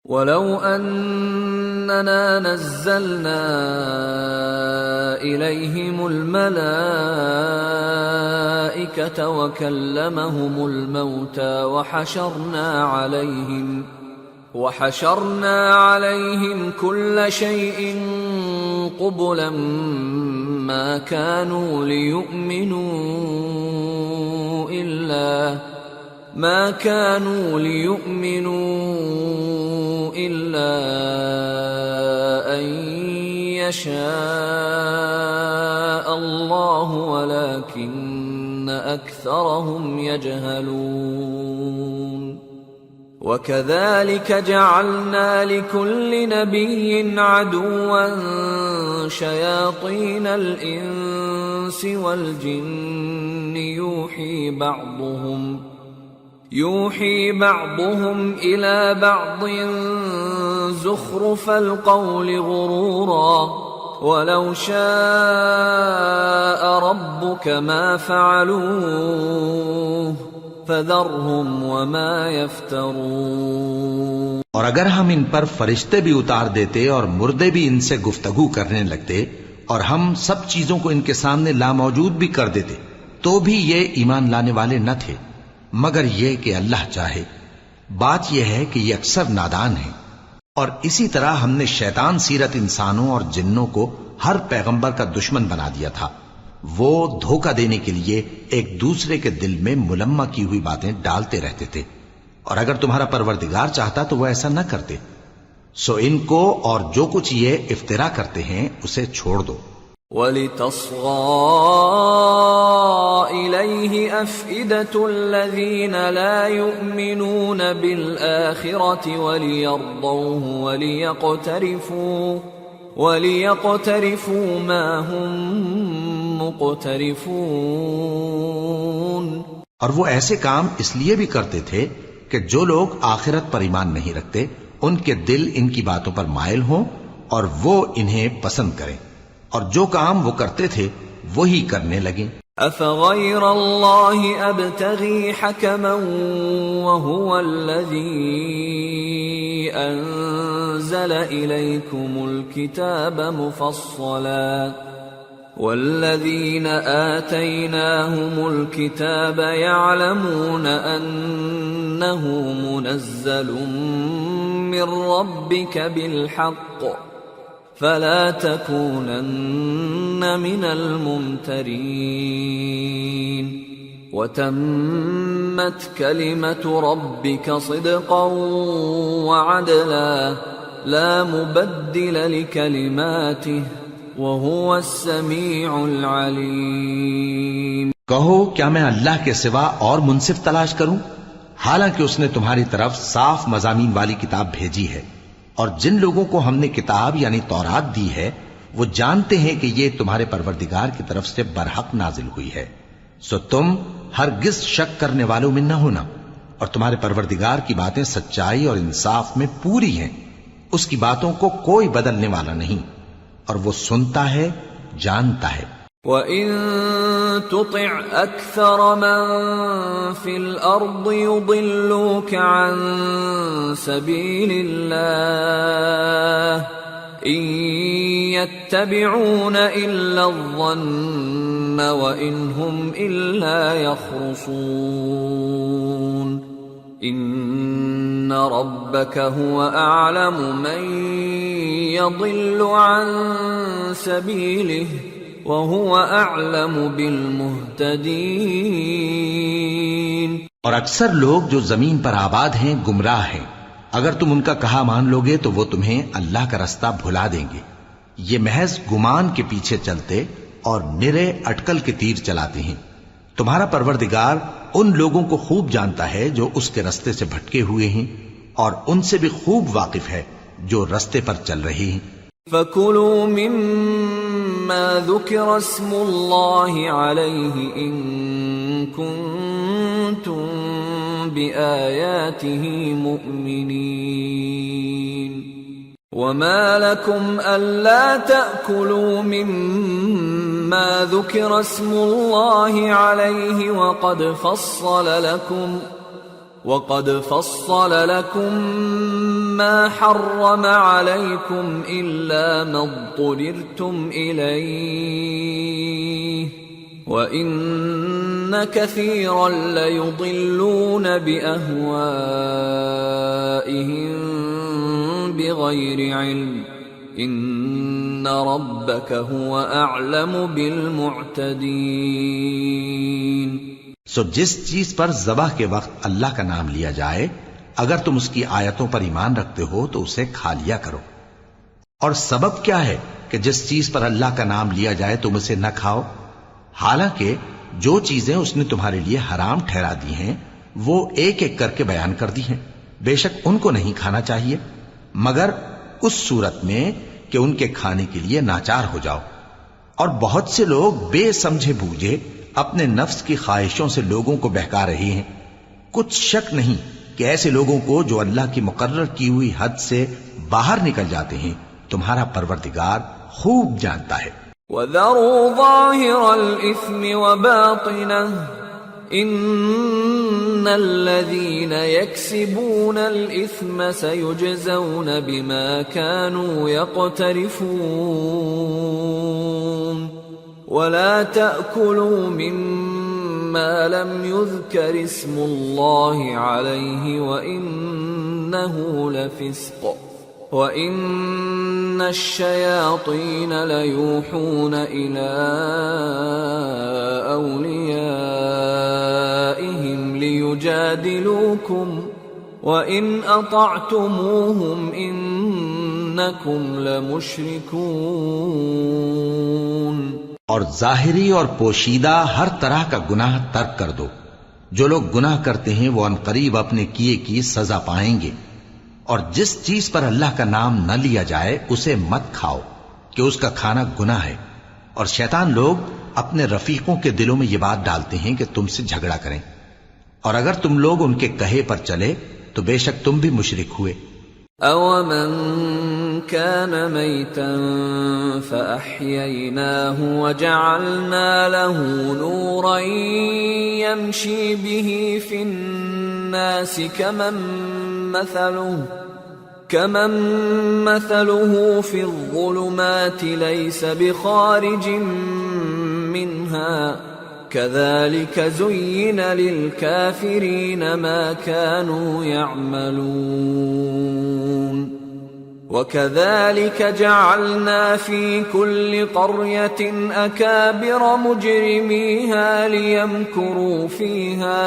وَلَوْ أَنَّنَا نَزَّلْنَا إِلَيْهِمُ الْمَلَائِكَةَ وَكَلَّمَهُمُ الْمَوْتَى وَحَشَرْنَا عَلَيْهِمْ كُلَّ شَيْءٍ قُبُلًا ما كانوا ليؤمنوا إلا أن يشاء الله ولكن أكثرهم يجهلون وكذلك جعلنا لكل نبي عدوا شياطين الإنس والجن يوحي بعضهم إلى بعض زخرف القول غرورا ولو شاء ربك ما فعلوه فذرهم وما يفترون۔ اور اگر ہم ان پر فرشتے بھی اتار دیتے اور مردے بھی ان سے گفتگو کرنے لگتے اور ہم سب چیزوں کو ان کے سامنے لاموجود بھی کر دیتے تو بھی یہ ایمان لانے والے نہ تھے مگر یہ کہ اللہ چاہے۔ بات یہ ہے کہ یہ اکثر نادان ہیں۔ اور اسی طرح ہم نے شیطان سیرت انسانوں اور جنوں کو ہر پیغمبر کا دشمن بنا دیا تھا۔ وہ دھوکہ دینے کے لیے ایک دوسرے کے دل میں ملمہ کی ہوئی باتیں ڈالتے رہتے تھے، اور اگر تمہارا پروردگار چاہتا تو وہ ایسا نہ کرتے۔ سو ان کو اور جو کچھ یہ افترا کرتے ہیں اسے چھوڑ دو۔ وَلِتَصْغَى إِلَيْهِ أَفْئِدَةُ الَّذِينَ لَا يُؤْمِنُونَ بِالْآخِرَةِ وَلِيَرْضَوْهُ وَلِيَقْتَرِفُوا مَا هُمْ مُقْتَرِفُونَ۔ اور وہ ایسے کام اس لیے بھی کرتے تھے کہ جو لوگ آخرت پر ایمان نہیں رکھتے ان کے دل ان کی باتوں پر مائل ہوں اور وہ انہیں پسند کریں، اور جو کام وہ کرتے تھے وہی کرنے لگیں۔ أَفَغَيْرَ اللَّهِ أَبْتَغِي حَكَمًا وَهُوَ الَّذِي أَنزَلَ إِلَيْكُمُ الْكِتَابَ مُفَصَّلًا وَالَّذِينَ آتَيْنَاهُمُ الْكِتَابَ يَعْلَمُونَ أَنَّهُ مُنَزَّلٌ مِّن رَّبِّكَ بِالْحَقِّ فَلَا تَكُونَنَّ مِنَ الْمُمْتَرِينَ وَتَمَّتْ كَلِمَةُ رَبِّكَ صِدْقًا وَعَدْلًا لَا مُبَدِّلَ لِكَلِمَاتِهِ وَهُوَ السَّمِيعُ الْعَلِيمُ۔ کہو کیا میں اللہ کے سوا اور منصف تلاش کروں، حالانکہ اس نے تمہاری طرف صاف مضامین والی کتاب بھیجی ہے، اور جن لوگوں کو ہم نے کتاب یعنی تورات دی ہے وہ جانتے ہیں کہ یہ تمہارے پروردگار کی طرف سے برحق نازل ہوئی ہے، سو تم ہرگز شک کرنے والوں میں نہ ہونا، اور تمہارے پروردگار کی باتیں سچائی اور انصاف میں پوری ہیں، اس کی باتوں کو کوئی بدلنے والا نہیں، اور وہ سنتا ہے جانتا ہے۔ وَإِن تُطِعْ أَكْثَرَ مَن فِي الْأَرْضِ يُضِلُّوكَ عَن سَبِيلِ اللَّهِ إِن يَتَّبِعُونَ إِلَّا الظَّنَّ وَإِنْ هُمْ إِلَّا يَخْرُصُونَ إِنَّ رَبَّكَ هُوَ أَعْلَمُ مَن يَضِلُّ عَن سَبِيلِهِ وَهُوَ أَعْلَمُ بِالْمُهْتَدِينَ۔ اور اکثر لوگ جو زمین پر آباد ہیں گمراہ ہیں، اگر تم ان کا کہا مان لوگے تو وہ تمہیں اللہ کا رستہ بھلا دیں گے۔ یہ محض گمان کے پیچھے چلتے اور نرے اٹکل کے تیر چلاتے ہیں۔ تمہارا پروردگار ان لوگوں کو خوب جانتا ہے جو اس کے رستے سے بھٹکے ہوئے ہیں، اور ان سے بھی خوب واقف ہے جو رستے پر چل رہے ہیں۔ فَكُلُوا مِمَّا ذُكِرَ اسْمُ اللَّهِ عَلَيْهِ إِن كُنتُم بِآيَاتِهِ مُؤْمِنِينَ وَمَا لَكُمْ أَلَّا تَأْكُلُوا مِمَّا ذُكِرَ اسْمُ اللَّهِ عَلَيْهِ وَقَدْ فَصَّلَ لَكُم مَّا حَرَّمَ عَلَيْكُمْ إِلَّا مَا اضْطُرِرْتُمْ إِلَيْهِ وَإِنَّ كَثِيرًا لَّيُضِلُّونَ بِأَهْوَائِهِم بِغَيْرِ عِلْمٍ إِنَّ رَبَّكَ هُوَ أَعْلَمُ بِالْمُعْتَدِينَ۔ سو جس چیز پر ذبح کے وقت اللہ کا نام لیا جائے اگر تم اس کی آیتوں پر ایمان رکھتے ہو تو اسے کھا لیا کرو۔ اور سبب کیا ہے کہ جس چیز پر اللہ کا نام لیا جائے تم اسے نہ کھاؤ؟ حالانکہ جو چیزیں اس نے تمہارے لیے حرام ٹھہرا دی ہیں وہ ایک ایک کر کے بیان کر دی ہیں، بے شک ان کو نہیں کھانا چاہیے مگر اس صورت میں کہ ان کے کھانے کے لیے ناچار ہو جاؤ۔ اور بہت سے لوگ بے سمجھے بوجھے اپنے نفس کی خواہشوں سے لوگوں کو بہکا رہے ہیں۔ کچھ شک نہیں کہ ایسے لوگوں کو جو اللہ کی مقرر کی ہوئی حد سے باہر نکل جاتے ہیں تمہارا پروردگار خوب جانتا ہے۔ وَذَرُوا ظَاهِرَ الْإِثْمِ وَبَاطِنَهُ إِنَّ الَّذِينَ يَكْسِبُونَ الْإِثْمَ سَيُجْزَوْنَ بِمَا كَانُوا يَقْتَرِفُونَ وَلَا تَأْكُلُوا مِمَّا لَمْ يُذْكَرِ اسْمُ اللَّهِ عَلَيْهِ وَإِنَّهُ لَفِسْقٌ وَإِنَّ الشَّيَاطِينَ لَيُوحُونَ إِلَىٰ أَوْلِيَائِهِمْ لِيُجَادِلُوكُمْ وَإِنْ أَطَعْتُمُوهُمْ إِنَّكُمْ لَمُشْرِكُونَ۔ اور ظاہری اور پوشیدہ ہر طرح کا گناہ ترک کر دو۔ جو لوگ گناہ کرتے ہیں وہ عنقریب اپنے کیے کی سزا پائیں گے۔ اور جس چیز پر اللہ کا نام نہ لیا جائے اسے مت کھاؤ کہ اس کا کھانا گناہ ہے۔ اور شیطان لوگ اپنے رفیقوں کے دلوں میں یہ بات ڈالتے ہیں کہ تم سے جھگڑا کریں، اور اگر تم لوگ ان کے کہے پر چلے تو بے شک تم بھی مشرک ہوئے۔ أَوَمَنْ كَانَ مَيْتًا فَأَحْيَيْنَاهُ وَجَعَلْنَا لَهُ نُورًا يَمْشِي بِهِ فِي النَّاسِ كَمَنْ مَثَلُهُ فِي الظُّلُمَاتِ لَيْسَ بِخَارِجٍ مِّنْهَا كَذَلِكَ زُيِّنَ لِلْكَافِرِينَ مَا كَانُوا يَعْمَلُونَ وَكَذَلِكَ جَعَلْنَا فِي كُلِّ قَرْيَةٍ أَكَابِرَ مُجْرِمِيهَا لِيَمْكُرُوا فِيهَا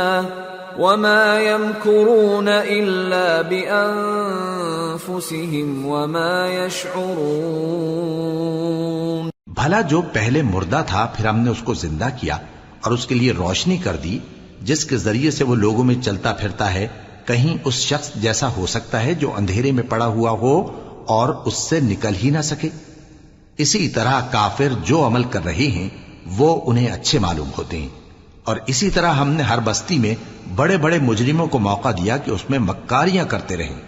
وَمَا يَمْكُرُونَ إِلَّا بِأَنفُسِهِمْ وَمَا يَشْعُرُونَ۔ بھلا جو پہلے مردہ تھا پھر ہم نے اس کو زندہ کیا اور اس کے لیے روشنی کر دی جس کے ذریعے سے وہ لوگوں میں چلتا پھرتا ہے، کہیں اس شخص جیسا ہو سکتا ہے جو اندھیرے میں پڑا ہوا ہو اور اس سے نکل ہی نہ سکے؟ اسی طرح کافر جو عمل کر رہے ہیں وہ انہیں اچھے معلوم ہوتے ہیں۔ اور اسی طرح ہم نے ہر بستی میں بڑے بڑے مجرموں کو موقع دیا کہ اس میں مکاریاں کرتے رہیں،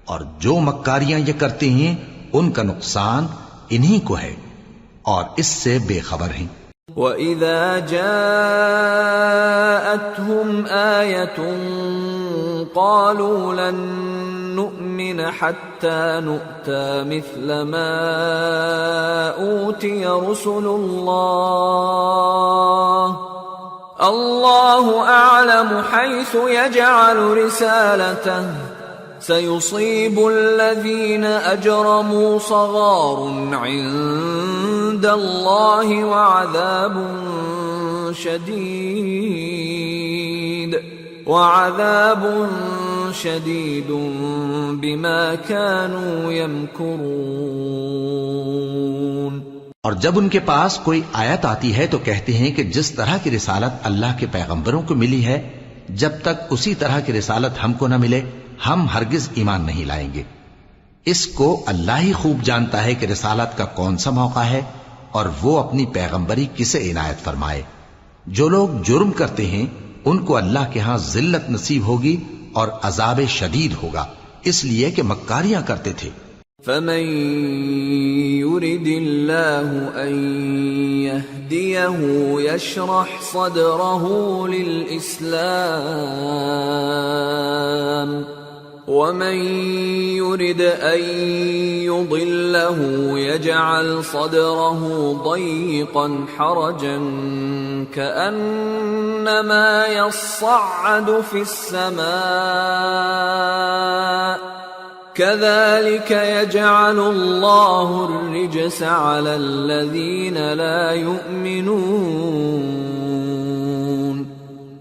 اور جو مکاریاں یہ کرتے ہیں ان کا نقصان انہی کو ہے اور اس سے بے خبر ہیں۔ وَإِذَا جَاءَتْهُمْ آيَةٌ قَالُوا لَن نُّؤْمِنَ حَتَّى نُؤْتَىٰ مِثْلَ مَا أُوتِيَ رُسُلُ اللَّهُ أَعْلَمُ حَيْثُ يَجْعَلُ رِسَالَتَهُ سَيُصِيبُ الَّذِينَ أَجْرَمُوا صَغَارٌ عِندَ اللَّهِ وَعَذَابٌ شَدِيدٌ بِمَا كَانُوا يَمْكُرُونَ۔ اور جب ان کے پاس کوئی آیت آتی ہے تو کہتے ہیں کہ جس طرح کی رسالت اللہ کے پیغمبروں کو ملی ہے جب تک اسی طرح کی رسالت ہم کو نہ ملے ہم ہرگز ایمان نہیں لائیں گے۔ اس کو اللہ ہی خوب جانتا ہے کہ رسالت کا کون سا موقع ہے اور وہ اپنی پیغمبری کسے عنایت فرمائے۔ جو لوگ جرم کرتے ہیں ان کو اللہ کے ہاں ذلت نصیب ہوگی اور عذاب شدید ہوگا، اس لیے کہ مکاریاں کرتے تھے۔ فمن يرد الله أن يهديه يشرح صدره للإسلام ومن يرد أن يضله يجعل صدره ضيقا حرجا كأنما يصعد في السماء كذلك يجعل الله الرجس على الذين لا يؤمنون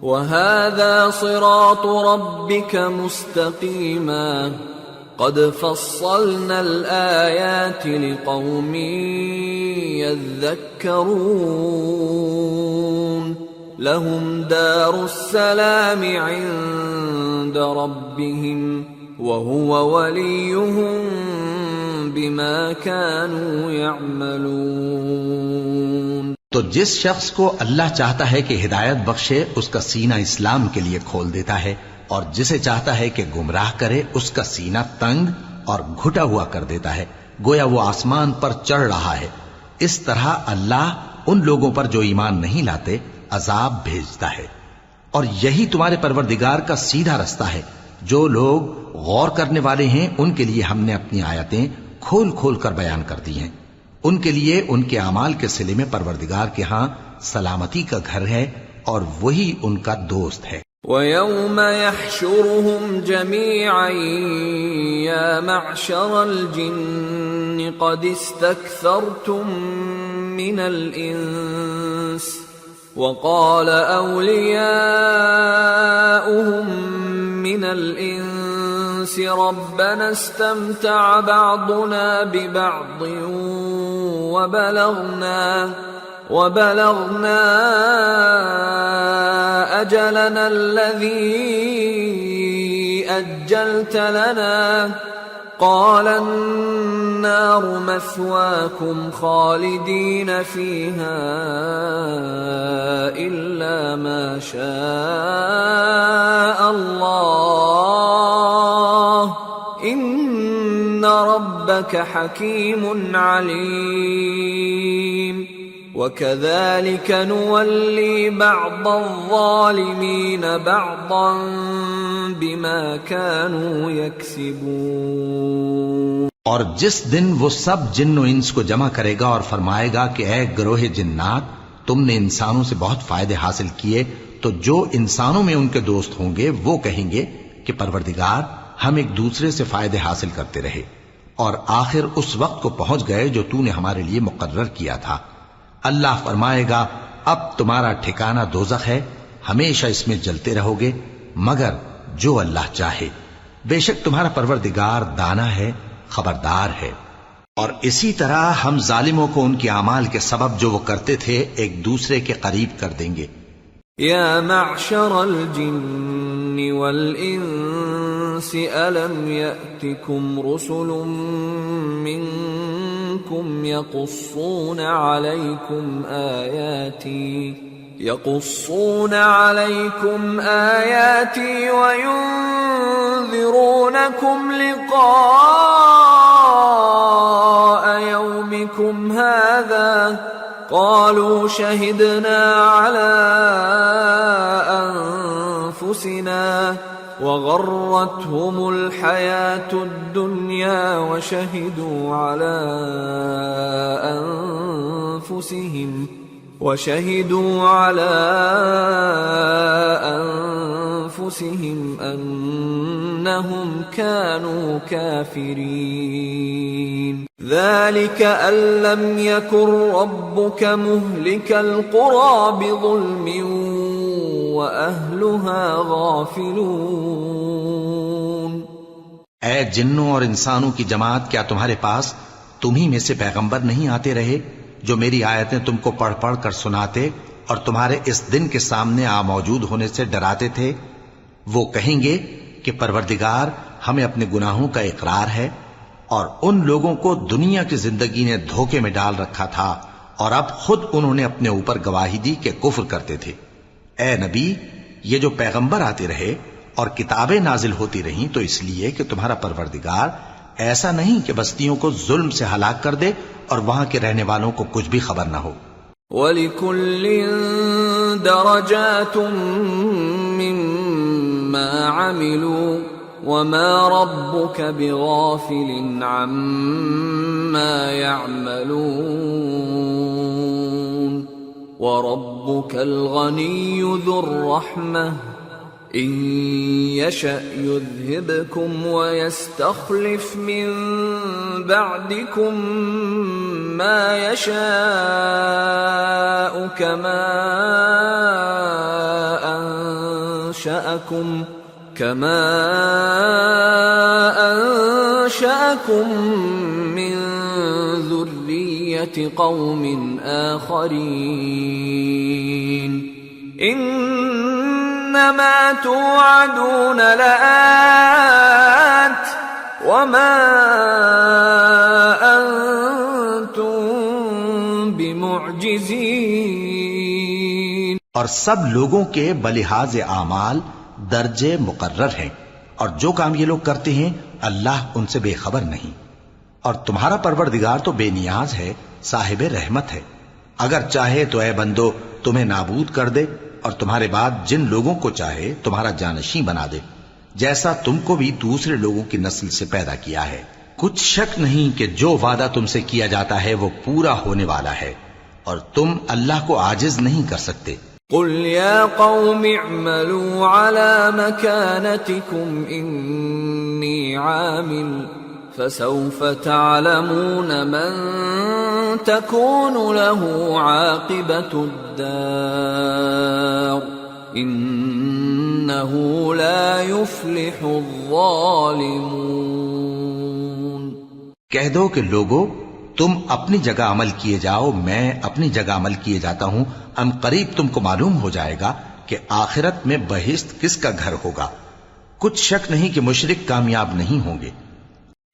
وهذا صراط ربك مستقيما قد فصلنا الآيات لقوم يذكرون لهم دار السلام عند ربهم وهو وليهم بما كانوا يعملون۔ تو جس شخص کو اللہ چاہتا ہے کہ ہدایت بخشے اس کا سینہ اسلام کے لیے کھول دیتا ہے، اور جسے چاہتا ہے کہ گمراہ کرے اس کا سینہ تنگ اور گھٹا ہوا کر دیتا ہے، گویا وہ آسمان پر چڑھ رہا ہے۔ اس طرح اللہ ان لوگوں پر جو ایمان نہیں لاتے عذاب بھیجتا ہے، اور یہی تمہارے پروردگار کا سیدھا رستہ ہے۔ جو لوگ غور کرنے والے ہیں ان کے لیے ہم نے اپنی آیتیں کھول کھول کر بیان کر دی ہیں، ان کے لیے ان کے اعمال کے صلے میں پروردگار کے ہاں سلامتی کا گھر ہے اور وہی ان کا دوست ہے۔ وَيَوْمَ يَحْشُرُهُمْ جَمِيعًا يَا مَعْشَرَ الْجِنِّ قَدِ اسْتَكْثَرْتُمْ مِنَ الْإِنسِ وَقَالَ أَوْلِيَاؤُهُمْ مِنَ الْإِنسِ رَبَّنَا اسْتَمْتَعَ بَعْضُنَا بِبَعْضٍ وَبَلَغْنَا أَجَلَنَا الَّذِي أَجَّلْتَ لَنَا قَالَ النَّارُ مَثْوَاكُمْ خَالِدِينَ فِيهَا إِلَّا مَا شَاءَ اللَّهُ إِنَّ رَبَّكَ حَكِيمٌ عَلِيمٌ وَكَذَلِكَ نُوَلِّي بَعْضَ الظَّالِمِينَ بَعْضًا بِمَا كَانُوا يَكْسِبُونَ۔ اور جس دن وہ سب جن و انس کو جمع کرے گا اور فرمائے گا کہ اے گروہ جنات، تم نے انسانوں سے بہت فائدے حاصل کیے، تو جو انسانوں میں ان کے دوست ہوں گے وہ کہیں گے کہ پروردگار ہم ایک دوسرے سے فائدے حاصل کرتے رہے، اور آخر اس وقت کو پہنچ گئے جو تو نے ہمارے لیے مقرر کیا تھا۔ اللہ فرمائے گا اب تمہارا ٹھکانہ دوزخ ہے، ہمیشہ اس میں جلتے رہو گے مگر جو اللہ چاہے، بے شک تمہارا پروردگار دانا ہے، خبردار ہے۔ اور اسی طرح ہم ظالموں کو ان کے اعمال کے سبب جو وہ کرتے تھے ایک دوسرے کے قریب کر دیں گے۔ یا معشر الجن والانس الم یأتکم رسل منکم یقصون علیکم آیاتی وینذرونکم لقاء یومکم هذا قالوا شهدنا على أنفسنا وغرتهم الحياة الدنيا وشهدوا على أنفسهم أنهم كانوا كافرين ذلك أن لم يكن ربك مهلك القرى بظلم وأهلها غافلون۔ اے جنوں اور انسانوں کی جماعت، کیا تمہارے پاس تمہیں میں سے پیغمبر نہیں آتے رہے جو میری آیتیں تم کو پڑھ پڑھ کر سناتے اور تمہارے اس دن کے سامنے موجود ہونے سے ڈراتے تھے؟ وہ کہیں گے کہ پروردگار ہمیں اپنے گناہوں کا اقرار ہے، اور ان لوگوں کو دنیا کی زندگی نے دھوکے میں ڈال رکھا تھا اور اب خود انہوں نے اپنے اوپر گواہی دی کہ کفر کرتے تھے۔ اے نبی، یہ جو پیغمبر آتے رہے اور کتابیں نازل ہوتی رہیں تو اس لیے کہ تمہارا پروردگار ایسا نہیں کہ بستیوں کو ظلم سے ہلاک کر دے اور وہاں کے رہنے والوں کو کچھ بھی خبر نہ ہو. وَلِكُلٍّ دَرَجَاتٌ مِّمَّا عَمِلُوا وَمَا رَبُّكَ بِغَافِلٍ عَمَّا يَعْمَلُونَ وَرَبُّكَ الْغَنِيُّ ذُو الرَّحْمَةِ إِن يَشَأْ يُذْهِبْكُمْ وَيَسْتَخْلِفْ مِن بَعْدِكُم مَّا يَشَاءُ كَمَا أَنشَأَكُم مِّن ذُرِّيَّةِ قَوْمٍ آخَرِينَ إِنَّمَا تُوعَدُونَ لَآتٍ وَمَا أَنتُم بِمُعْجِزِينَ. اور سب لوگوں کے بلحاظ اعمال درجے مقرر ہیں، اور جو کام یہ لوگ کرتے ہیں اللہ ان سے بے خبر نہیں. اور تمہارا پروردگار تو بے نیاز ہے، صاحب رحمت ہے. اگر چاہے تو اے بندو تمہیں نابود کر دے اور تمہارے بعد جن لوگوں کو چاہے تمہارا جانشین بنا دے، جیسا تم کو بھی دوسرے لوگوں کی نسل سے پیدا کیا ہے. کچھ شک نہیں کہ جو وعدہ تم سے کیا جاتا ہے وہ پورا ہونے والا ہے، اور تم اللہ کو عاجز نہیں کر سکتے. قل يا قوم اعملوا على مكانتكم إني عامل فسوف تعلمون من تكون له عاقبة الدار إنه لا يفلح الظالمون. کہہ دو کہ لوگو تم اپنی جگہ عمل کیے جاؤ، میں اپنی جگہ عمل کیے جاتا ہوں. ان قریب تم کو معلوم ہو جائے گا کہ آخرت میں بہشت کس کا گھر ہوگا. کچھ شک نہیں کہ مشرک کامیاب نہیں ہوں گے.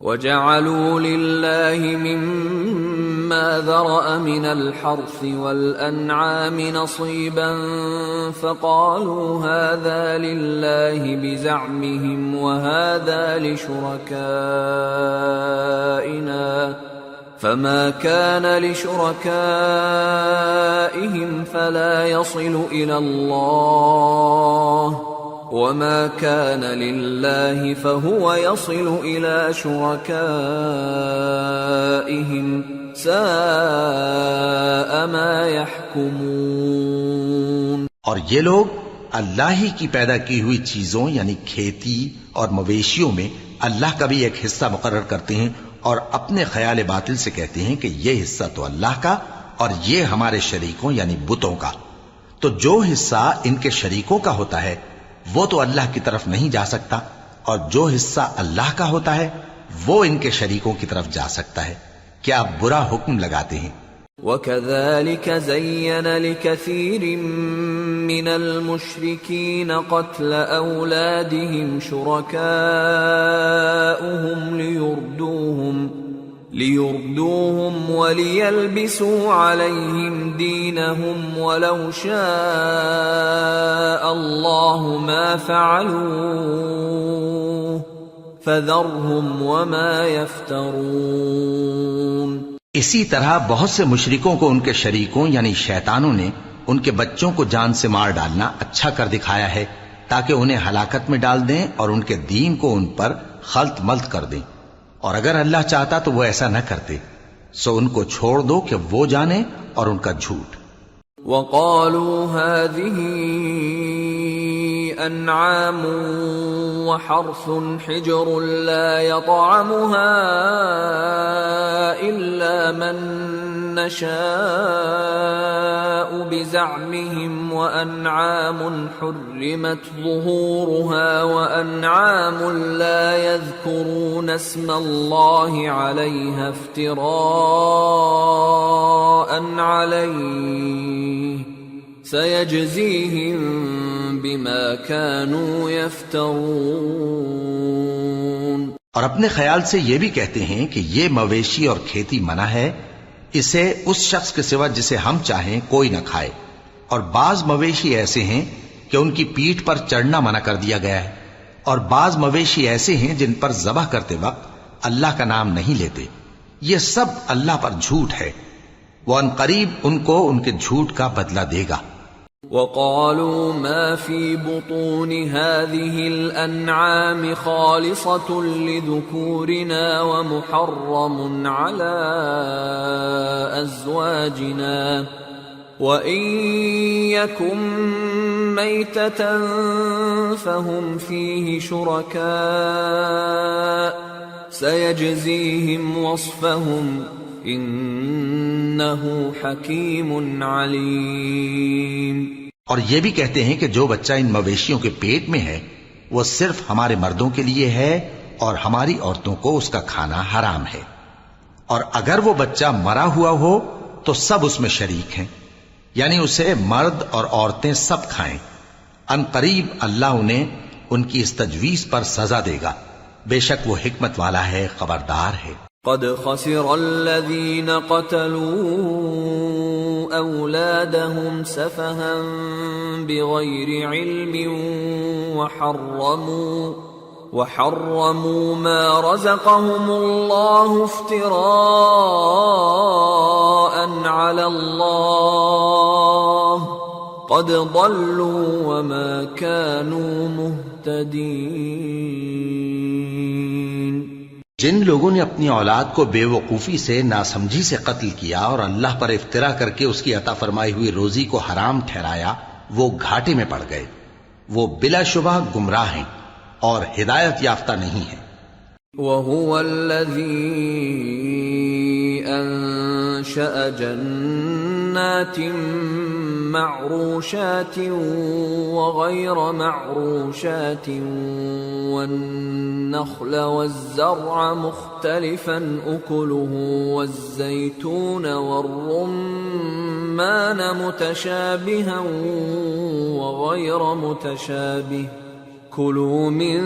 وَجَعَلُوا لِلَّهِ مِمَّا ذَرَأَ مِنَ الْحَرْثِ وَالْأَنْعَامِ نَصِيبًا فَقَالُوا هَذَا لِلَّهِ بِزَعْمِهِمْ وَهَذَا لِشُرَكَائِنَا فَمَا كَانَ لِشُرَكَائِهِمْ فَلَا يَصِلُ إِلَى اللَّهِ وَمَا كَانَ لِلَّهِ فَهُوَ يَصِلُ إِلَى شُرَكَائِهِمْ سَاءَ مَا يَحْكُمُونَ. اور یہ لوگ اللہ ہی کی پیدا کی ہوئی چیزوں یعنی کھیتی اور مویشیوں میں اللہ کا بھی ایک حصہ مقرر کرتے ہیں اور اپنے خیال باطل سے کہتے ہیں کہ یہ حصہ تو اللہ کا اور یہ ہمارے شریکوں یعنی بتوں کا. تو جو حصہ ان کے شریکوں کا ہوتا ہے وہ تو اللہ کی طرف نہیں جا سکتا، اور جو حصہ اللہ کا ہوتا ہے وہ ان کے شریکوں کی طرف جا سکتا ہے. کیا برا حکم لگاتے ہیں. وَكَذَلِكَ زَيَّنَ لِكَثِيرٍ مِّنَ الْمُشْرِكِينَ قَتْلَ أَوْلَادِهِمْ شُرَكَاؤُهُمْ لِيُرْدُوهُمْ وَلِيَلْبِسُوا عَلَيْهِمْ دِينَهُمْ وَلَوْ شَاءَ اللَّهُ مَا فَعَلُوهُ فَذَرْهُمْ وَمَا يَفْتَرُونَ. اسی طرح بہت سے مشرکوں کو ان کے شریکوں یعنی شیطانوں نے ان کے بچوں کو جان سے مار ڈالنا اچھا کر دکھایا ہے تاکہ انہیں ہلاکت میں ڈال دیں اور ان کے دین کو ان پر خلط ملط کر دیں. اور اگر اللہ چاہتا تو وہ ایسا نہ کرتے. سو ان کو چھوڑ دو کہ وہ جانے اور ان کا جھوٹ. وَقَالُوا هَذِهِ أَنْعَامٌ وَحَرْثٌ حِجْرٌ لَا يَطْعَمُهَا إِلَّا مَن نَّشَاءُ بِزَعْمِهِمْ وَأَنْعَامٌ حُرِّمَتْ ظُهُورُهَا وَأَنْعَامٌ لَا يَذْكُرُونَ اسْمَ اللَّهِ عَلَيْهَا افْتِرَاءً عَلَيْهِ سَيَجْزِيهِمْ بِمَا كَانُوا يَفْتَرُونَ. اور اپنے خیال سے یہ بھی کہتے ہیں کہ یہ مویشی اور کھیتی منع ہے، اسے اس شخص کے سوا جسے ہم چاہیں کوئی نہ کھائے. اور بعض مویشی ایسے ہیں کہ ان کی پیٹھ پر چڑھنا منع کر دیا گیا ہے، اور بعض مویشی ایسے ہیں جن پر ذبح کرتے وقت اللہ کا نام نہیں لیتے، یہ سب اللہ پر جھوٹ ہے، وہ عنقریب ان کو ان کے جھوٹ کا بدلہ دے گا۔ وقالوا ما في بطون هذه الأنعام خالصة لذكورنا ومحرم على أزواجنا وإن يكن ميتة فهم فيه شركاء سيجزيهم وصفهم إنه حكيم عليم۔ اور یہ بھی کہتے ہیں کہ جو بچہ ان مویشیوں کے پیٹ میں ہے وہ صرف ہمارے مردوں کے لیے ہے اور ہماری عورتوں کو اس کا کھانا حرام ہے، اور اگر وہ بچہ مرا ہوا ہو تو سب اس میں شریک ہیں، یعنی اسے مرد اور عورتیں سب کھائیں۔ ان قریب اللہ انہیں ان کی اس تجویز پر سزا دے گا، بے شک وہ حکمت والا ہے، خبردار ہے۔ قد خسر الذين قتلوا أولادهم سفها بغير علم وحرموا ما رزقهم الله افتراء على الله قد ضلوا وما كانوا مهتدين۔ جن لوگوں نے اپنی اولاد کو بے وقوفی سے، ناسمجھی سے قتل کیا اور اللہ پر افترا کر کے اس کی عطا فرمائی ہوئی روزی کو حرام ٹھہرایا، وہ گھاٹے میں پڑ گئے، وہ بلا شبہ گمراہ ہیں اور ہدایت یافتہ نہیں ہیں۔ وَهُوَ الَّذِي أَنشَأَ جَنَّاتٍ مَّعْرُوشَاتٍ وَغَيْرَ مَعْرُوشَاتٍ وَالنَّخْلَ وَالزَّرْعَ مُخْتَلِفًا أُكُلُهُ وَالزَّيْتُونَ وَالرُّمَّانَ مُتَشَابِهًا وَغَيْرَ مُتَشَابِهٍ كُلُوا مِن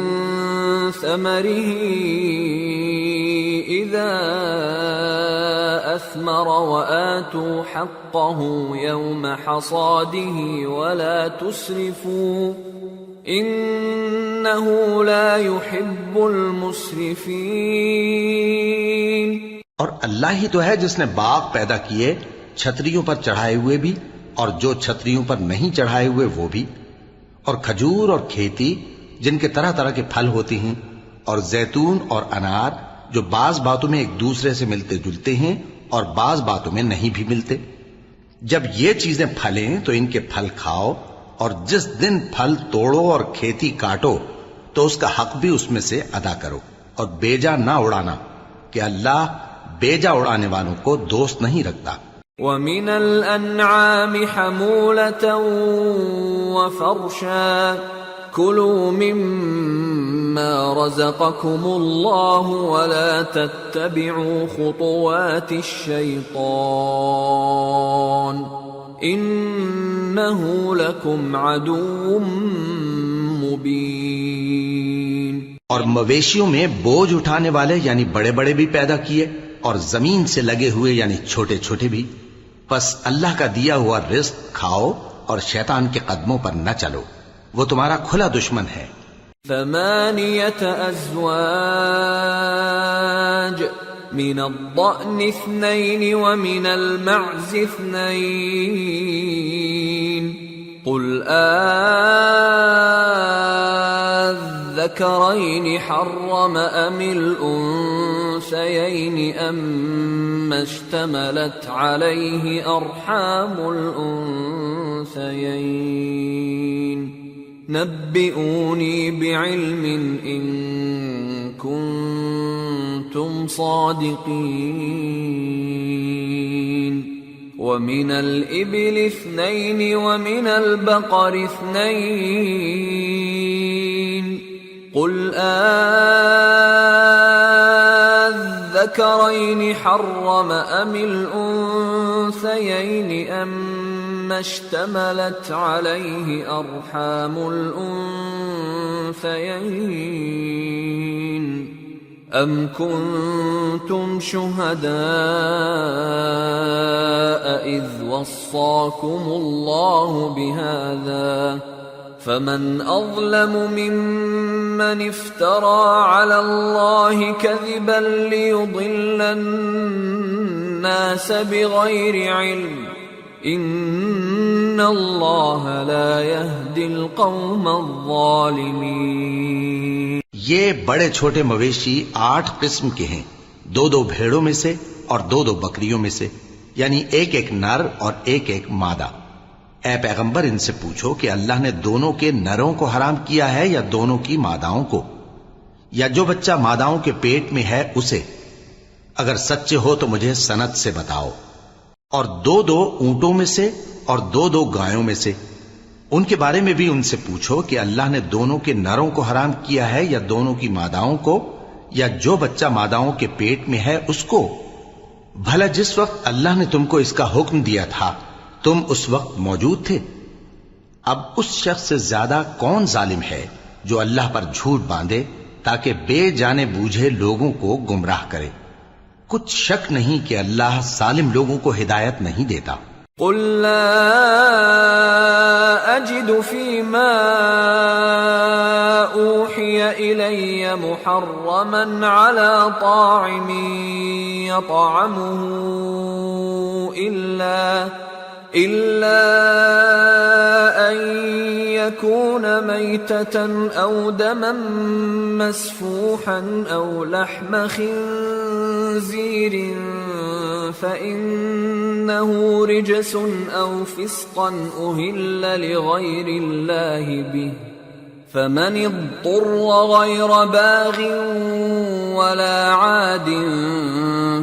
ثَمَرِهِ إِذَا أَثْمَرَ وَآتُوا حَقَّهُ يَوْمَ حَصَادِهِ وَلَا تُسْرِفُوا إِنَّهُ لَا يُحِبُّ الْمُسْرِفِينَ۔ اور اللہ ہی تو ہے جس نے باغ پیدا کیے، چھتریوں پر چڑھائے ہوئے بھی اور جو چھتریوں پر نہیں چڑھائے ہوئے وہ بھی، اور کھجور اور کھیتی جن کے طرح طرح کے پھل ہوتے ہیں، اور زیتون اور انار جو بعض باتوں میں ایک دوسرے سے ملتے جلتے ہیں اور بعض باتوں میں نہیں بھی ملتے۔ جب یہ چیزیں پھلیں تو ان کے پھل کھاؤ، اور جس دن پھل توڑو اور کھیتی کاٹو تو اس کا حق بھی اس میں سے ادا کرو، اور بیجا نہ اڑانا کہ اللہ بیجا اڑانے والوں کو دوست نہیں رکھتا۔ وَمِنَ الْأَنْعَامِ حَمُولَةً وَفَرْشًا كُلُوا مِمَّا رَزَقَكُمُ اللَّهُ وَلَا تَتَّبِعُوا خُطُوَاتِ الشَّيْطَانِ إِنَّهُ لَكُمْ عَدُوٌّ مُبِينٌ۔ اور مویشیوں میں بوجھ اٹھانے والے یعنی بڑے بڑے بھی پیدا کیے، اور زمین سے لگے ہوئے یعنی چھوٹے چھوٹے بھی، پس اللہ کا دیا ہوا رزق کھاؤ اور شیطان کے قدموں پر نہ چلو، وہ تمہارا کھلا دشمن ہے۔ 8 أزواج من الضأن 2 ومن المعز 2 قل الذكرين حرم أم الأنثيين أما اشتملت عليه أرحام الأنثيين نبئوني بعلم إن كنتم صادقين۔ ومن الإبل 2 ومن البقر 2 قل الذكرين حرم أم الأنثيين أما اشتملت عليه أرحام الأنثيين أم كنتم شهداء إذ وصاكم الله بهذا فمن أظلم ممن افترى على الله كذبا ليضل الناس بغير علم إن الله لا يهدي القوم الظالمين۔ یہ بڑے چھوٹے مویشی 8 قسم کے ہیں، 2 بھیڑوں میں سے اور 2 بکریوں میں سے، یعنی ایک نر اور ایک مادہ۔ اے پیغمبر ان سے پوچھو کہ اللہ نے دونوں کے نروں کو حرام کیا ہے یا دونوں کی ماداؤں کو، یا جو بچہ ماداؤں کے پیٹ میں ہے اسے؟ اگر سچے ہو تو مجھے سند سے بتاؤ۔ اور 2 اونٹوں میں سے اور 2 گایوں میں سے، ان کے بارے میں بھی ان سے پوچھو کہ اللہ نے دونوں کے نروں کو حرام کیا ہے یا دونوں کی ماداؤں کو، یا جو بچہ ماداؤں کے پیٹ میں ہے اس کو؟ بھلا جس وقت اللہ نے تم کو اس کا حکم دیا تھا تم اس وقت موجود تھے؟ اب اس شخص سے زیادہ کون ظالم ہے جو اللہ پر جھوٹ باندھے تاکہ بے جانے بوجھے لوگوں کو گمراہ کرے؟ کچھ شک نہیں کہ اللہ ظالم لوگوں کو ہدایت نہیں دیتا۔ قل لا أجد فيما أوحي إلي محرما على طاعم يطعمه إلا أن يكون ميتة أو دما مسفوحا أو لحم خنزير فإنه رجس أو فسقا أهل لغير الله به فمن اضطر غير باغ ولا عاد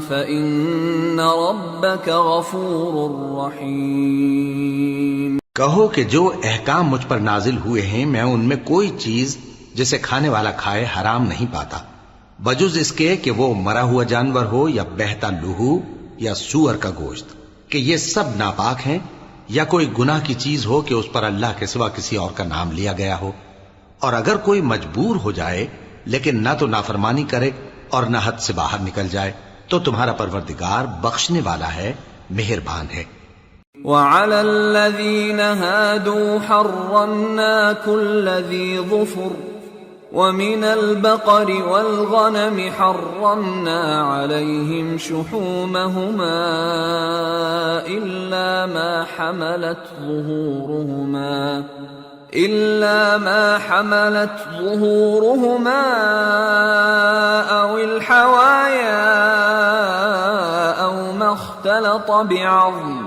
فإن ربك غفور رحيم۔ کہو کہ جو احکام مجھ پر نازل ہوئے ہیں میں ان میں کوئی چیز جسے کھانے والا کھائے حرام نہیں پاتا، بجز اس کے کہ وہ مرا ہوا جانور ہو یا بہتا لہو یا سور کا گوشت، کہ یہ سب ناپاک ہیں، یا کوئی گناہ کی چیز ہو کہ اس پر اللہ کے سوا کسی اور کا نام لیا گیا ہو۔ اور اگر کوئی مجبور ہو جائے لیکن نہ تو نافرمانی کرے اور نہ حد سے باہر نکل جائے تو تمہارا پروردگار بخشنے والا ہے، مہربان ہے۔ وعلى الذين هادوا حرمنا كل ذي ظفر ومن البقر والغنم حرمنا عليهم شحومهما إلا ما حملت ظهورهما أو الحوايا أو ما اختلط بعظم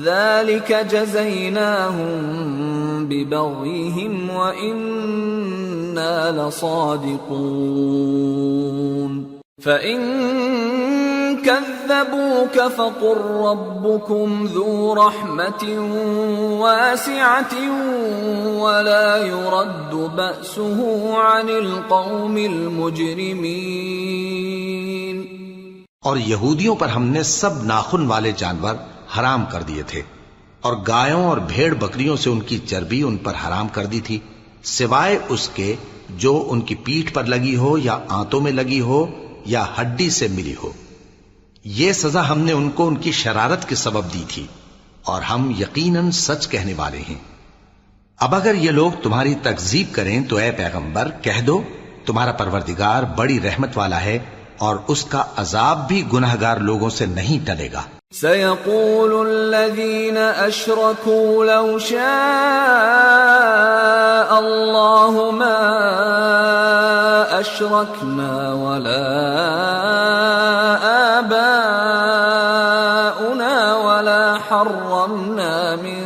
ذلك جزيناهم ببغيهم وإنا لصادقون فإن كذبوك فقل ربكم ذو رحمة واسعة ولا يرد بأسه عن القوم المجرمين۔ اور یہودیوں پر ہم نے سب ناخن والے جانور حرام کر دیے تھے، اور گایوں اور بھیڑ بکریوں سے ان کی چربی ان پر حرام کر دی تھی، سوائے اس کے جو ان کی پیٹھ پر لگی ہو یا آنتوں میں لگی ہو یا ہڈی سے ملی ہو۔ یہ سزا ہم نے ان کو ان کی شرارت کے سبب دی تھی، اور ہم یقیناً سچ کہنے والے ہیں۔ اب اگر یہ لوگ تمہاری تکذیب کریں تو اے پیغمبر کہہ دو تمہارا پروردگار بڑی رحمت والا ہے اور اس کا عذاب بھی گناہگار لوگوں سے نہیں ٹلے گا۔ سيقول الذين أشركوا لو شاء الله ما أشركنا ولا آباؤنا ولا حرمنا من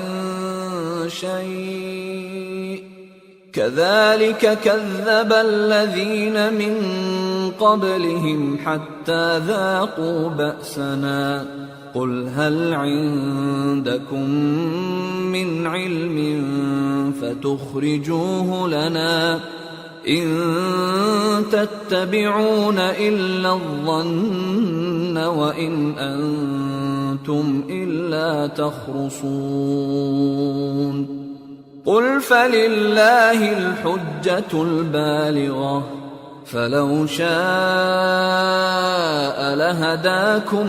شيء كذلك كذب الذين من قبلهم حتى ذاقوا بأسنا قل هل عندكم من علم فتخرجوه لنا إن تتبعون إلا الظن وإن أنتم إلا تخرصون قل فلله الحجة البالغة فلو شاء لهداكم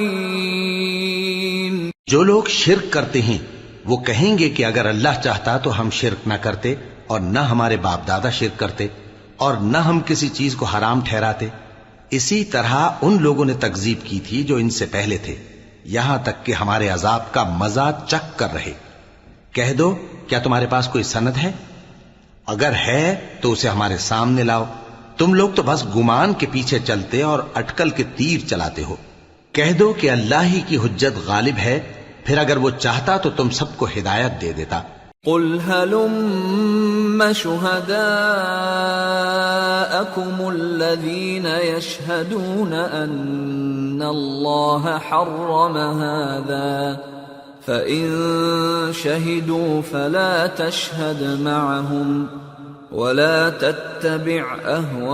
اجمعین۔ جو لوگ شرک کرتے ہیں وہ کہیں گے کہ اگر اللہ چاہتا تو ہم شرک نہ کرتے اور نہ ہمارے باپ دادا شرک کرتے اور نہ ہم کسی چیز کو حرام ٹھہراتے. اسی طرح ان لوگوں نے تکذیب کی تھی جو ان سے پہلے تھے، یہاں تک کہ ہمارے عذاب کا مزہ چکھ کر رہے. کہہ دو کیا تمہارے پاس کوئی سند ہے؟ اگر ہے تو اسے ہمارے سامنے لاؤ. تم لوگ تو بس گمان کے پیچھے چلتے اور اٹکل کے تیر چلاتے ہو. کہہ دو کہ اللہ ہی کی حجت غالب ہے، پھر اگر وہ چاہتا تو تم سب کو ہدایت دے دیتا. قل هلم شهداءكم الذين يشهدون أن الله حرم هذا فإن شهدوا فلا تشهد معهم ولا تتبع أهواء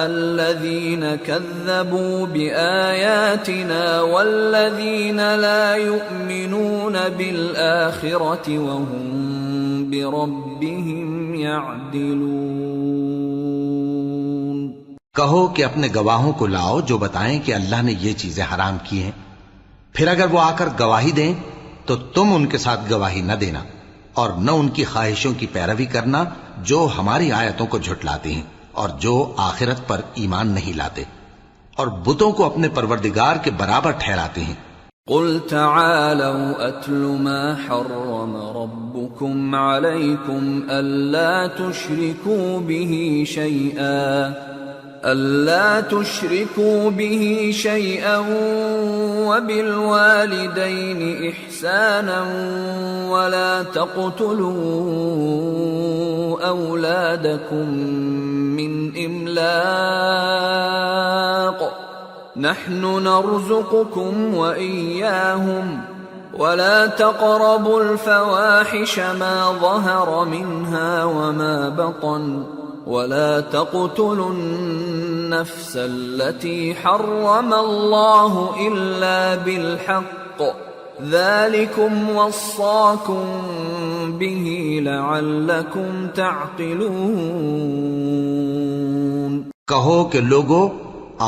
الذين كذبوا بآياتنا والذين لا يؤمنون بالآخرة وهم بربهم يعدلون. کہو کہ اپنے گواہوں کو لاؤ جو بتائیں کہ اللہ نے یہ چیزیں حرام کی ہیں، پھر اگر وہ آ کر گواہی دیں تو تم ان کے ساتھ گواہی نہ دینا اور نہ ان کی خواہشوں کی پیروی کرنا جو ہماری آیتوں کو جھٹلاتے ہیں اور جو آخرت پر ایمان نہیں لاتے اور بتوں کو اپنے پروردگار کے برابر ٹھہراتے ہیں. قل تعالوا أتل ما حرم ربكم عليكم ألا تشركوا به شيئا وبالوالدين إحسانا ولا تقتلوا أولادكم من إملاق نحن نرزقكم وإياهم ولا تقربوا الفواحش ما ظهر منها وما بطن ولا تقتلوا النفس التي حرم الله إلا بالحق ذلكم وصاكم به لعلكم تعقلون. کہو کہ لوگو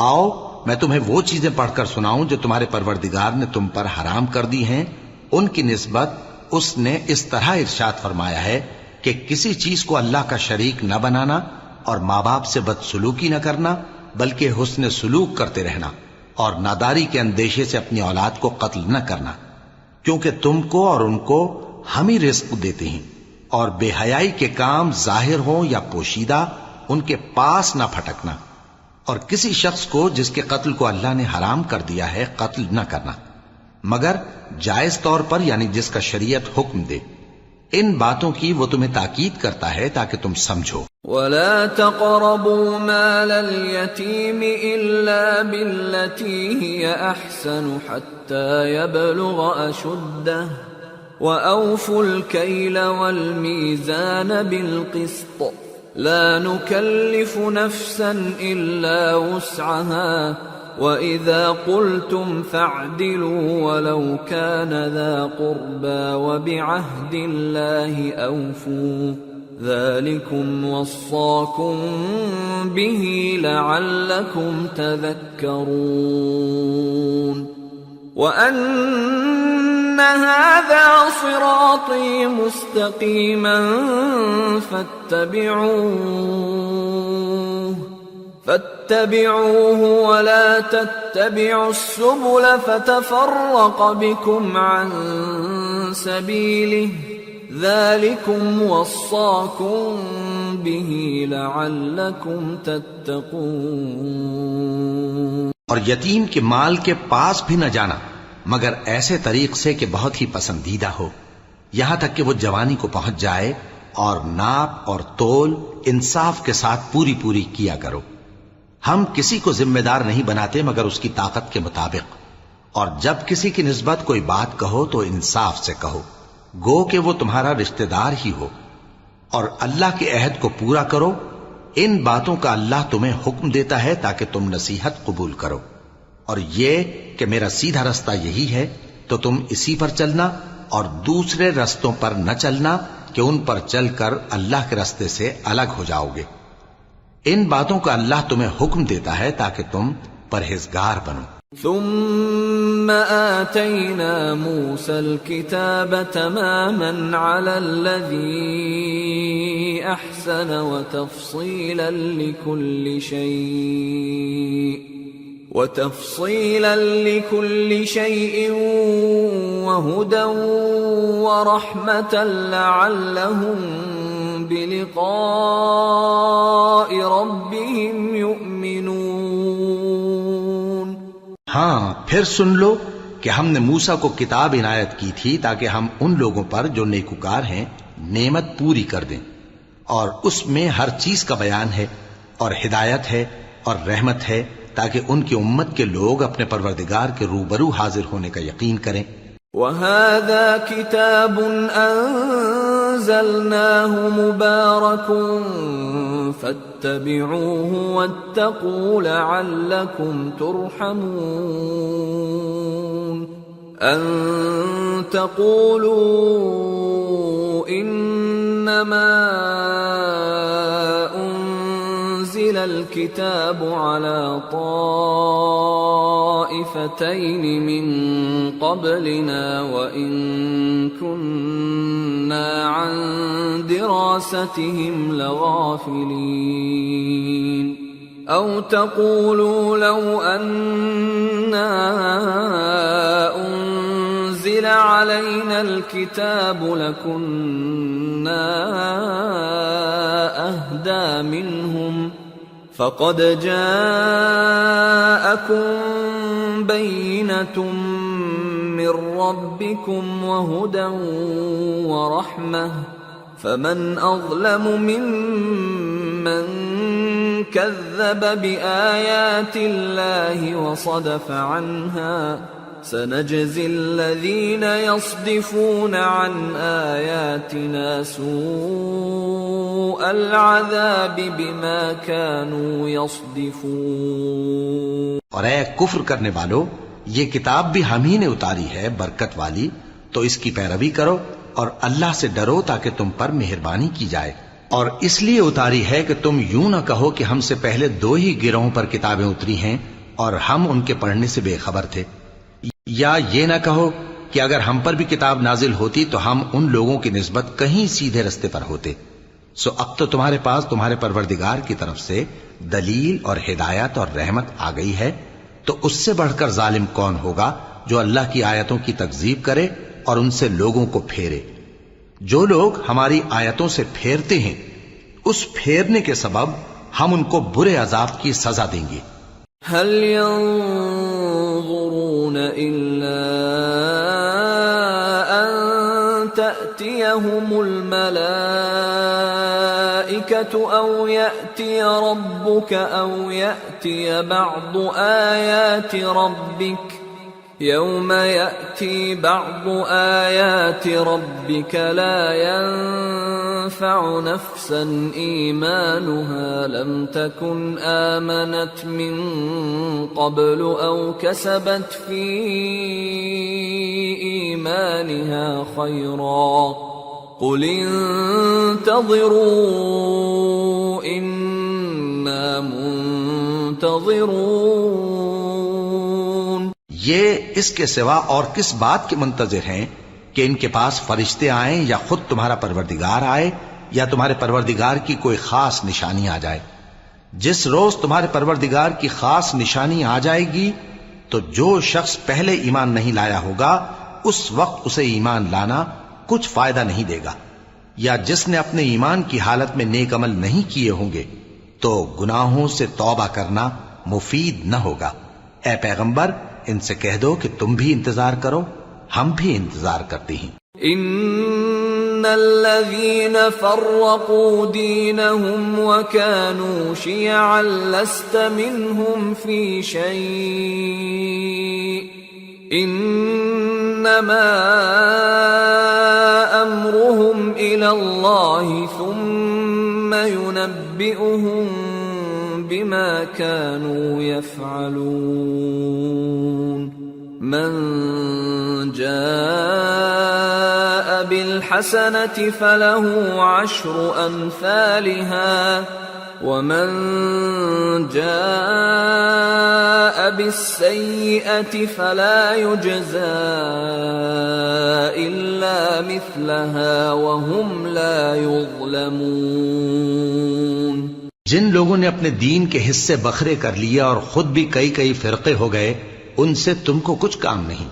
آؤ میں تمہیں وہ چیزیں پڑھ کر سناؤں جو تمہارے پروردگار نے تم پر حرام کر دی ہیں. ان کی نسبت اس نے اس طرح ارشاد فرمایا ہے کہ کسی چیز کو اللہ کا شریک نہ بنانا اور ماں باپ سے بدسلوکی نہ کرنا بلکہ حسن سلوک کرتے رہنا اور ناداری کے اندیشے سے اپنی اولاد کو قتل نہ کرنا، کیونکہ تم کو اور ان کو ہم ہی رزق دیتے ہیں. اور بے حیائی کے کام ظاہر ہوں یا پوشیدہ ان کے پاس نہ پھٹکنا، اور کسی شخص کو جس کے قتل کو اللہ نے حرام کر دیا ہے قتل نہ کرنا مگر جائز طور پر، یعنی جس کا شریعت حکم دے. ان باتوں کی وہ تمہیں تاکید کرتا ہے تاکہ تم سمجھو. ولا تقربوا مال اليتيم إلا بالتي هي أحسن حتى يبلغ أشده وأوفوا الكيل والميزان بالقسط لا نكلف نفسا إلا وسعها وَإِذَا قُلْتُمْ فَاعْدِلُوا وَلَوْ كَانَ ذَا قُرْبَى وَبِعَهْدِ اللَّهِ أَوْفُوا ذَلِكُمْ وَصَّاكُمْ بِهِ لَعَلَّكُمْ تَذَكَّرُونَ وَأَنَّ هَذَا صِرَاطِي مُسْتَقِيمًا فاتبعوه ولا تتبعوا السبل فتفرق بكم عن سبيله ذلكم وصاكم به لعلكم تتقون. اور یتیم کے مال کے پاس بھی نہ جانا مگر ایسے طریق سے کہ بہت ہی پسندیدہ ہو، یہاں تک کہ وہ جوانی کو پہنچ جائے، اور ناپ اور تول انصاف کے ساتھ پوری پوری کیا کرو. ہم کسی کو ذمہ دار نہیں بناتے مگر اس کی طاقت کے مطابق، اور جب کسی کی نسبت کوئی بات کہو تو انصاف سے کہو، گو کہ وہ تمہارا رشتہ دار ہی ہو، اور اللہ کے عہد کو پورا کرو. ان باتوں کا اللہ تمہیں حکم دیتا ہے تاکہ تم نصیحت قبول کرو، اور یہ کہ میرا سیدھا رستہ یہی ہے تو تم اسی پر چلنا اور دوسرے رستوں پر نہ چلنا کہ ان پر چل کر اللہ کے رستے سے الگ ہو جاؤ گے. ان باتوں کا اللہ تمہیں حکم دیتا ہے تاکہ تم پرہیزگار بنو. ثم آتينا موسى الكتاب تماما على الذي أحسن وتفصيلا لكل شيء وهدى ورحمة لعلهم بلقاء ربهم يؤمنون۔ ہاں پھر سن لو کہ ہم نے موسیٰ کو کتاب عنایت کی تھی تاکہ ہم ان لوگوں پر جو نیکوکار ہیں نعمت پوری کر دیں، اور اس میں ہر چیز کا بیان ہے اور ہدایت ہے اور رحمت ہے تاکہ ان کی امت کے لوگ اپنے پروردگار کے روبرو حاضر ہونے کا یقین کریں۔ وَهَذَا كِتَابٌ أَنزَلْنَاهُ مُبَارَكٌ فَاتَّبِعُوهُ وَاتَّقُوا لَعَلَّكُمْ تُرْحَمُونَ أَن تَقُولُوا إِنَّمَا أُنزِلَ الْكِتَابُ عَلَى طَائِفَتَيْنِ مِن قَبْلِنَا وَإِن كُنَّا عَن دِرَاسَتِهِمْ لَغَافِلِينَ أَوْ تَقُولُوا لَوْ أَنَّا أُنزِلَ عَلَيْنَا الْكِتَابُ لَكُنَّا أَهْدَى مِنْهُمْ فَقَدْ جَاءَكُمْ بَيِّنَةٌ مِّن رَّبِّكُمْ وَهُدًى وَرَحْمَةٌ فَمَنْ أَظْلَمُ مِمَّن كَذَّبَ بِآيَاتِ اللَّهِ وَصَدَفَ عَنْهَا سَنَجْزِي الَّذِينَ يَصْدِفُونَ عَنْ آيَاتِنَا سُوءَ الْعَذَابِ بِمَا كَانُوا يَصْدِفُونَ۔ اور اے کفر کرنے والو، یہ کتاب بھی ہم ہی نے اتاری ہے برکت والی، تو اس کی پیروی کرو اور اللہ سے ڈرو تاکہ تم پر مہربانی کی جائے۔ اور اس لیے اتاری ہے کہ تم یوں نہ کہو کہ ہم سے پہلے 2 ہی گروہوں پر کتابیں اتری ہیں اور ہم ان کے پڑھنے سے بے خبر تھے، یا یہ نہ کہو کہ اگر ہم پر بھی کتاب نازل ہوتی تو ہم ان لوگوں کی نسبت کہیں سیدھے رستے پر ہوتے۔ سو اب تو تمہارے پاس تمہارے پروردگار کی طرف سے دلیل اور ہدایت اور رحمت آ گئی ہے، تو اس سے بڑھ کر ظالم کون ہوگا جو اللہ کی آیتوں کی تکذیب کرے اور ان سے لوگوں کو پھیرے۔ جو لوگ ہماری آیتوں سے پھیرتے ہیں، اس پھیرنے کے سبب ہم ان کو برے عذاب کی سزا دیں گے۔ هل ينظرون إلا أن تأتيهم الملائكة أو يأتي ربك أو يأتي بعض آيات ربك يوم يأتي بعض آيات ربك لا ينفع نفسا إيمانها لم تكن آمنت من قبل أو كسبت في إيمانها خيرا قل انتظروا إنا منتظرون۔ یہ اس کے سوا اور کس بات کے منتظر ہیں کہ ان کے پاس فرشتے آئیں یا خود تمہارا پروردگار آئے یا تمہارے پروردگار کی کوئی خاص نشانی آ جائے؟ جس روز تمہارے پروردگار کی خاص نشانی آ جائے گی تو جو شخص پہلے ایمان نہیں لایا ہوگا اس وقت اسے ایمان لانا کچھ فائدہ نہیں دے گا، یا جس نے اپنے ایمان کی حالت میں نیک عمل نہیں کیے ہوں گے تو گناہوں سے توبہ کرنا مفید نہ ہوگا۔ اے پیغمبر، ان سے کہہ دو کہ تم بھی انتظار کرو، ہم بھی انتظار کرتے ہیں۔ ان الذين فرقوا دينهم وكانوا شيعا لست منهم في شيء انما امرهم الى الله ثم ينبئهم بما كانوا يفعلون۔ من جاء بالحسنة فله 10 أمثالها ومن جاء بالسيئة فلا يجزى إلا مثلها وهم لا يظلمون۔ جن لوگوں نے اپنے دین کے حصے بکھرے کر لیا اور خود بھی کئی فرقے ہو گئے، ان سے تم کو کچھ کام نہیں،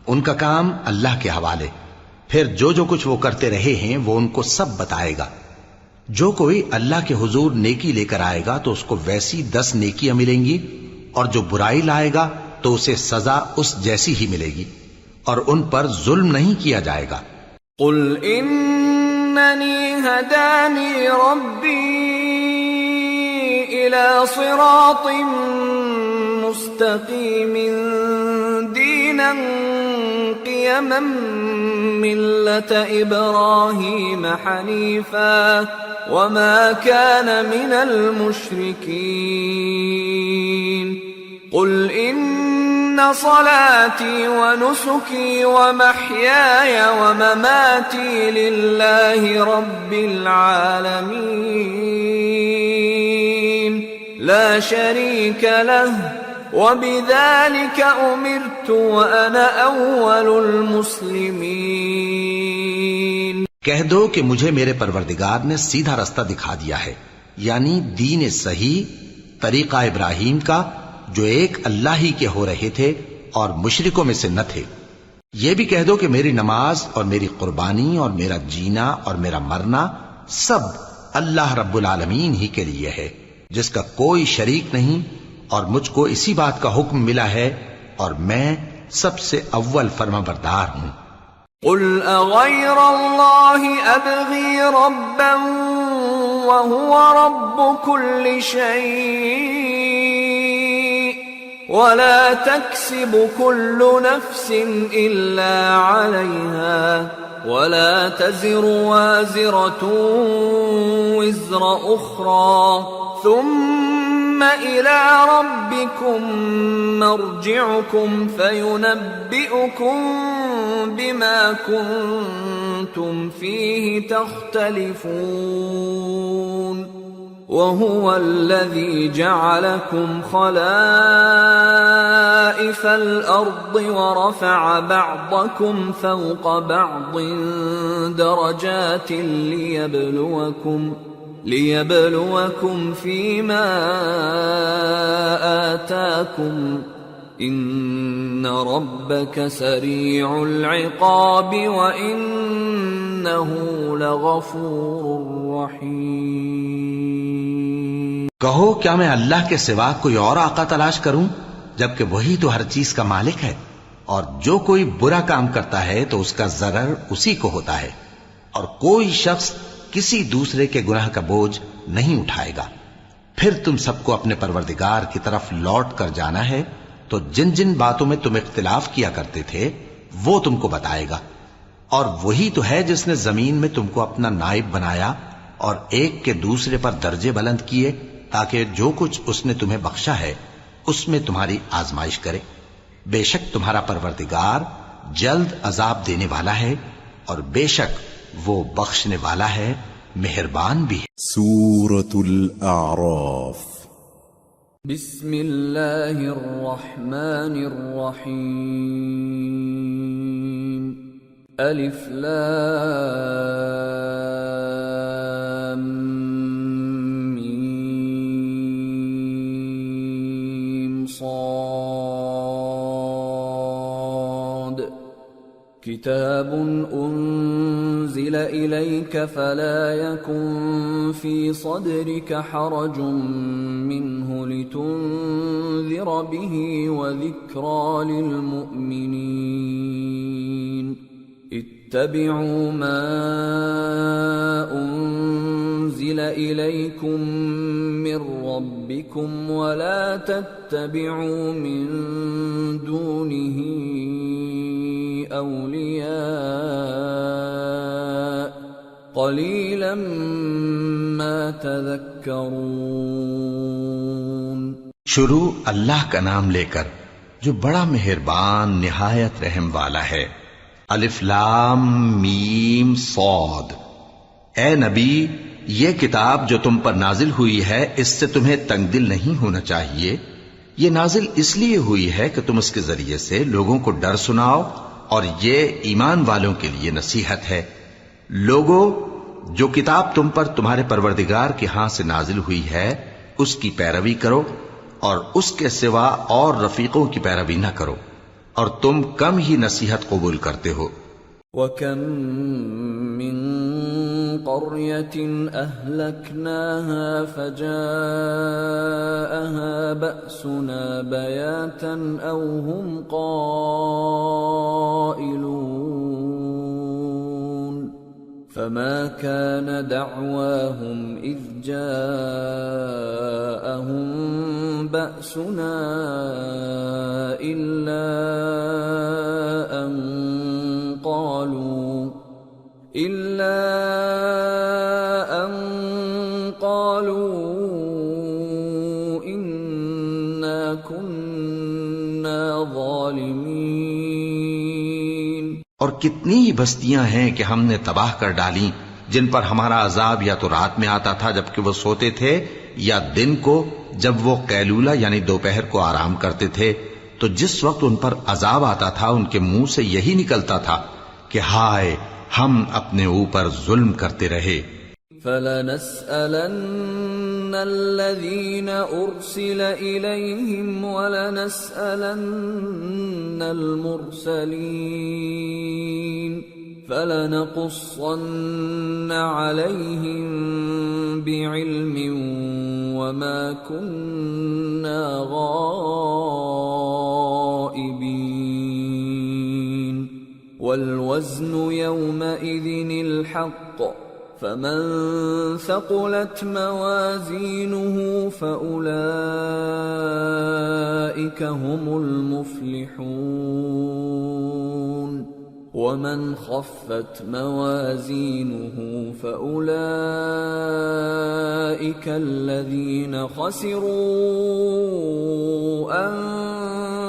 ان کا کام اللہ کے حوالے۔ پھر جو کچھ وہ کرتے رہے ہیں وہ ان کو سب بتائے گا۔ جو کوئی اللہ کے حضور نیکی لے کر آئے گا تو اس کو ویسی 10 نیکیاں ملیں گی، اور جو برائی لائے گا تو اسے سزا اس جیسی ہی ملے گی، اور ان پر ظلم نہیں کیا جائے گا۔ قل اننی ہدانی ربی الى صراط مستقیم دینا قیما ملة ابراہیم حنیفا وما كان من المشركين قل ان صلاتي ونسكي ومحياي ومماتي لله رب العالمين لا شريك له وبذلك امرت وانا اول المسلمين۔ کہہ دو کہ مجھے میرے پروردگار نے سیدھا رستہ دکھا دیا ہے، یعنی دین صحیح، طریقہ ابراہیم کا، جو ایک اللہ ہی کے ہو رہے تھے اور مشرکوں میں سے نہ تھے۔ یہ بھی کہہ دو کہ میری نماز اور میری قربانی اور میرا جینا اور میرا مرنا سب اللہ رب العالمین ہی کے لیے ہے، جس کا کوئی شریک نہیں، اور مجھ کو اسی بات کا حکم ملا ہے، اور میں سب سے اول فرما بردار ہوں۔ قل اغیر اللہ ابغی ربا وهو رب كل شيء ولا تكسب كل نفس الا عليها ولا تزر وازرة وزر اخرى ثم إلى ربكم مرجعكم فينبئكم بما كنتم فيه تختلفون وهو الذي جعلكم خلائف الأرض ورفع بعضكم فوق بعض درجات ليبلوكم فيما آتاكم إن ربك سريع العقاب وإنه لغفور رحيم۔ کہو کیا میں اللہ کے سوا کوئی اور آقا تلاش کروں، جبکہ وہی تو ہر چیز کا مالک ہے، اور جو کوئی برا کام کرتا ہے تو اس کا ضرر اسی کو ہوتا ہے، اور کوئی شخص کسی دوسرے کے گناہ کا بوجھ نہیں اٹھائے گا۔ پھر تم سب کو اپنے پروردگار کی طرف لوٹ کر جانا ہے، تو جن جن باتوں میں تم اختلاف کیا کرتے تھے وہ تم کو بتائے گا، اور وہی تو ہے جس نے زمین میں تم کو اپنا نائب بنایا اور ایک کے دوسرے پر درجے بلند کیے، تاکہ جو کچھ اس نے تمہیں بخشا ہے اس میں تمہاری آزمائش کرے۔ بے شک تمہارا پروردگار جلد عذاب دینے والا ہے، اور بے شک وہ بخشنے والا ہے، مہربان بھی ہے۔ سورة الأعراف۔ بسم اللہ الرحمن الرحیم۔ الف لام میم صاد۔ کتاب انزل الیک فلا یکن فی صدرک حرج منه لتنذر به وذکرى للمؤمنین۔ اتبعوا ما انزل الیکم من ربکم ولا تتبعوا من دونه اولیاء قلیلا ما تذکرون۔ شروع اللہ کا نام لے کر جو بڑا مہربان نہایت رحم والا ہے۔ الف لام میم صاد۔ اے نبی، یہ کتاب جو تم پر نازل ہوئی ہے اس سے تمہیں تنگ دل نہیں ہونا چاہیے، یہ نازل اس لیے ہوئی ہے کہ تم اس کے ذریعے سے لوگوں کو ڈر سناؤ، اور یہ ایمان والوں کے لیے نصیحت ہے۔ لوگوں، جو کتاب تم پر تمہارے پروردگار کے ہاں سے نازل ہوئی ہے اس کی پیروی کرو، اور اس کے سوا اور رفیقوں کی پیروی نہ کرو، اور تم کم ہی نصیحت قبول کرتے ہو۔ وَكَم مِّن قَرْيَةٍ أَهْلَكْنَاهَا فَجَاءَهَا بَأْسُنَا بَيَاتًا أَوْ هُمْ قَائِلُونَ فَمَا كَانَ دَعْوَاهُمْ إِذْ جَاءَهُم بَأْسُنَا إِلَّا أَن قالوا إنا كنا ظالمين۔ اور کتنی ہی بستیاں ہیں کہ ہم نے تباہ کر ڈالی، جن پر ہمارا عذاب یا تو رات میں آتا تھا جبکہ وہ سوتے تھے، یا دن کو جب وہ قیلولہ یعنی دوپہر کو آرام کرتے تھے، تو جس وقت ان پر عذاب آتا تھا ان کے منہ سے یہی نکلتا تھا کہ ہائے، ہم اپنے اوپر ظلم کرتے رہے۔ فَلَنَسْأَلَنَّ الَّذِينَ أُرْسِلَ إِلَيْهِمْ وَلَنَسْأَلَنَّ الْمُرْسَلِينَ فَلَنَقُصَّنَّ عَلَيْهِمْ بِعِلْمٍ وَمَا كُنَّا غَائِبِينَ وَالْوَزْنُ يَوْمَئِذٍ الْحَقُّ فَمَن ثَقُلَتْ مَوَازِينُهُ فَأُولَئِكَ هُمُ الْمُفْلِحُونَ وَمَنْ خَفَّتْ مَوَازِينُهُ فَأُولَئِكَ الَّذِينَ خَسِرُوا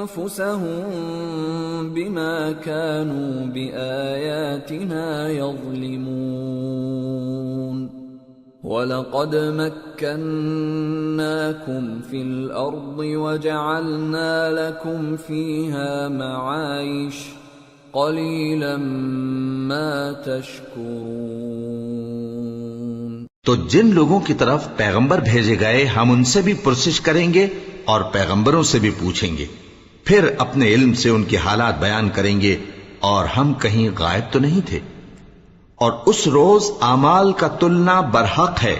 أَنفُسَهُم بِمَا كَانُوا بِآيَاتِنَا يَظْلِمُونَ وَلَقَدْ مَكَّنَّاكُمْ فِي الْأَرْضِ وَجَعَلْنَا لَكُمْ فِيهَا مَعَايِشَ قَلِيلًا مَا تَشْكُرُونَ۔ تو جن لوگوں کی طرف پیغمبر بھیجے گئے ہم ان سے بھی پرسش کریں گے اور پیغمبروں سے بھی پوچھیں گے، پھر اپنے علم سے ان کے حالات بیان کریں گے، اور ہم کہیں غائب تو نہیں تھے۔ اور اس روز اعمال کا تلنا برحق ہے،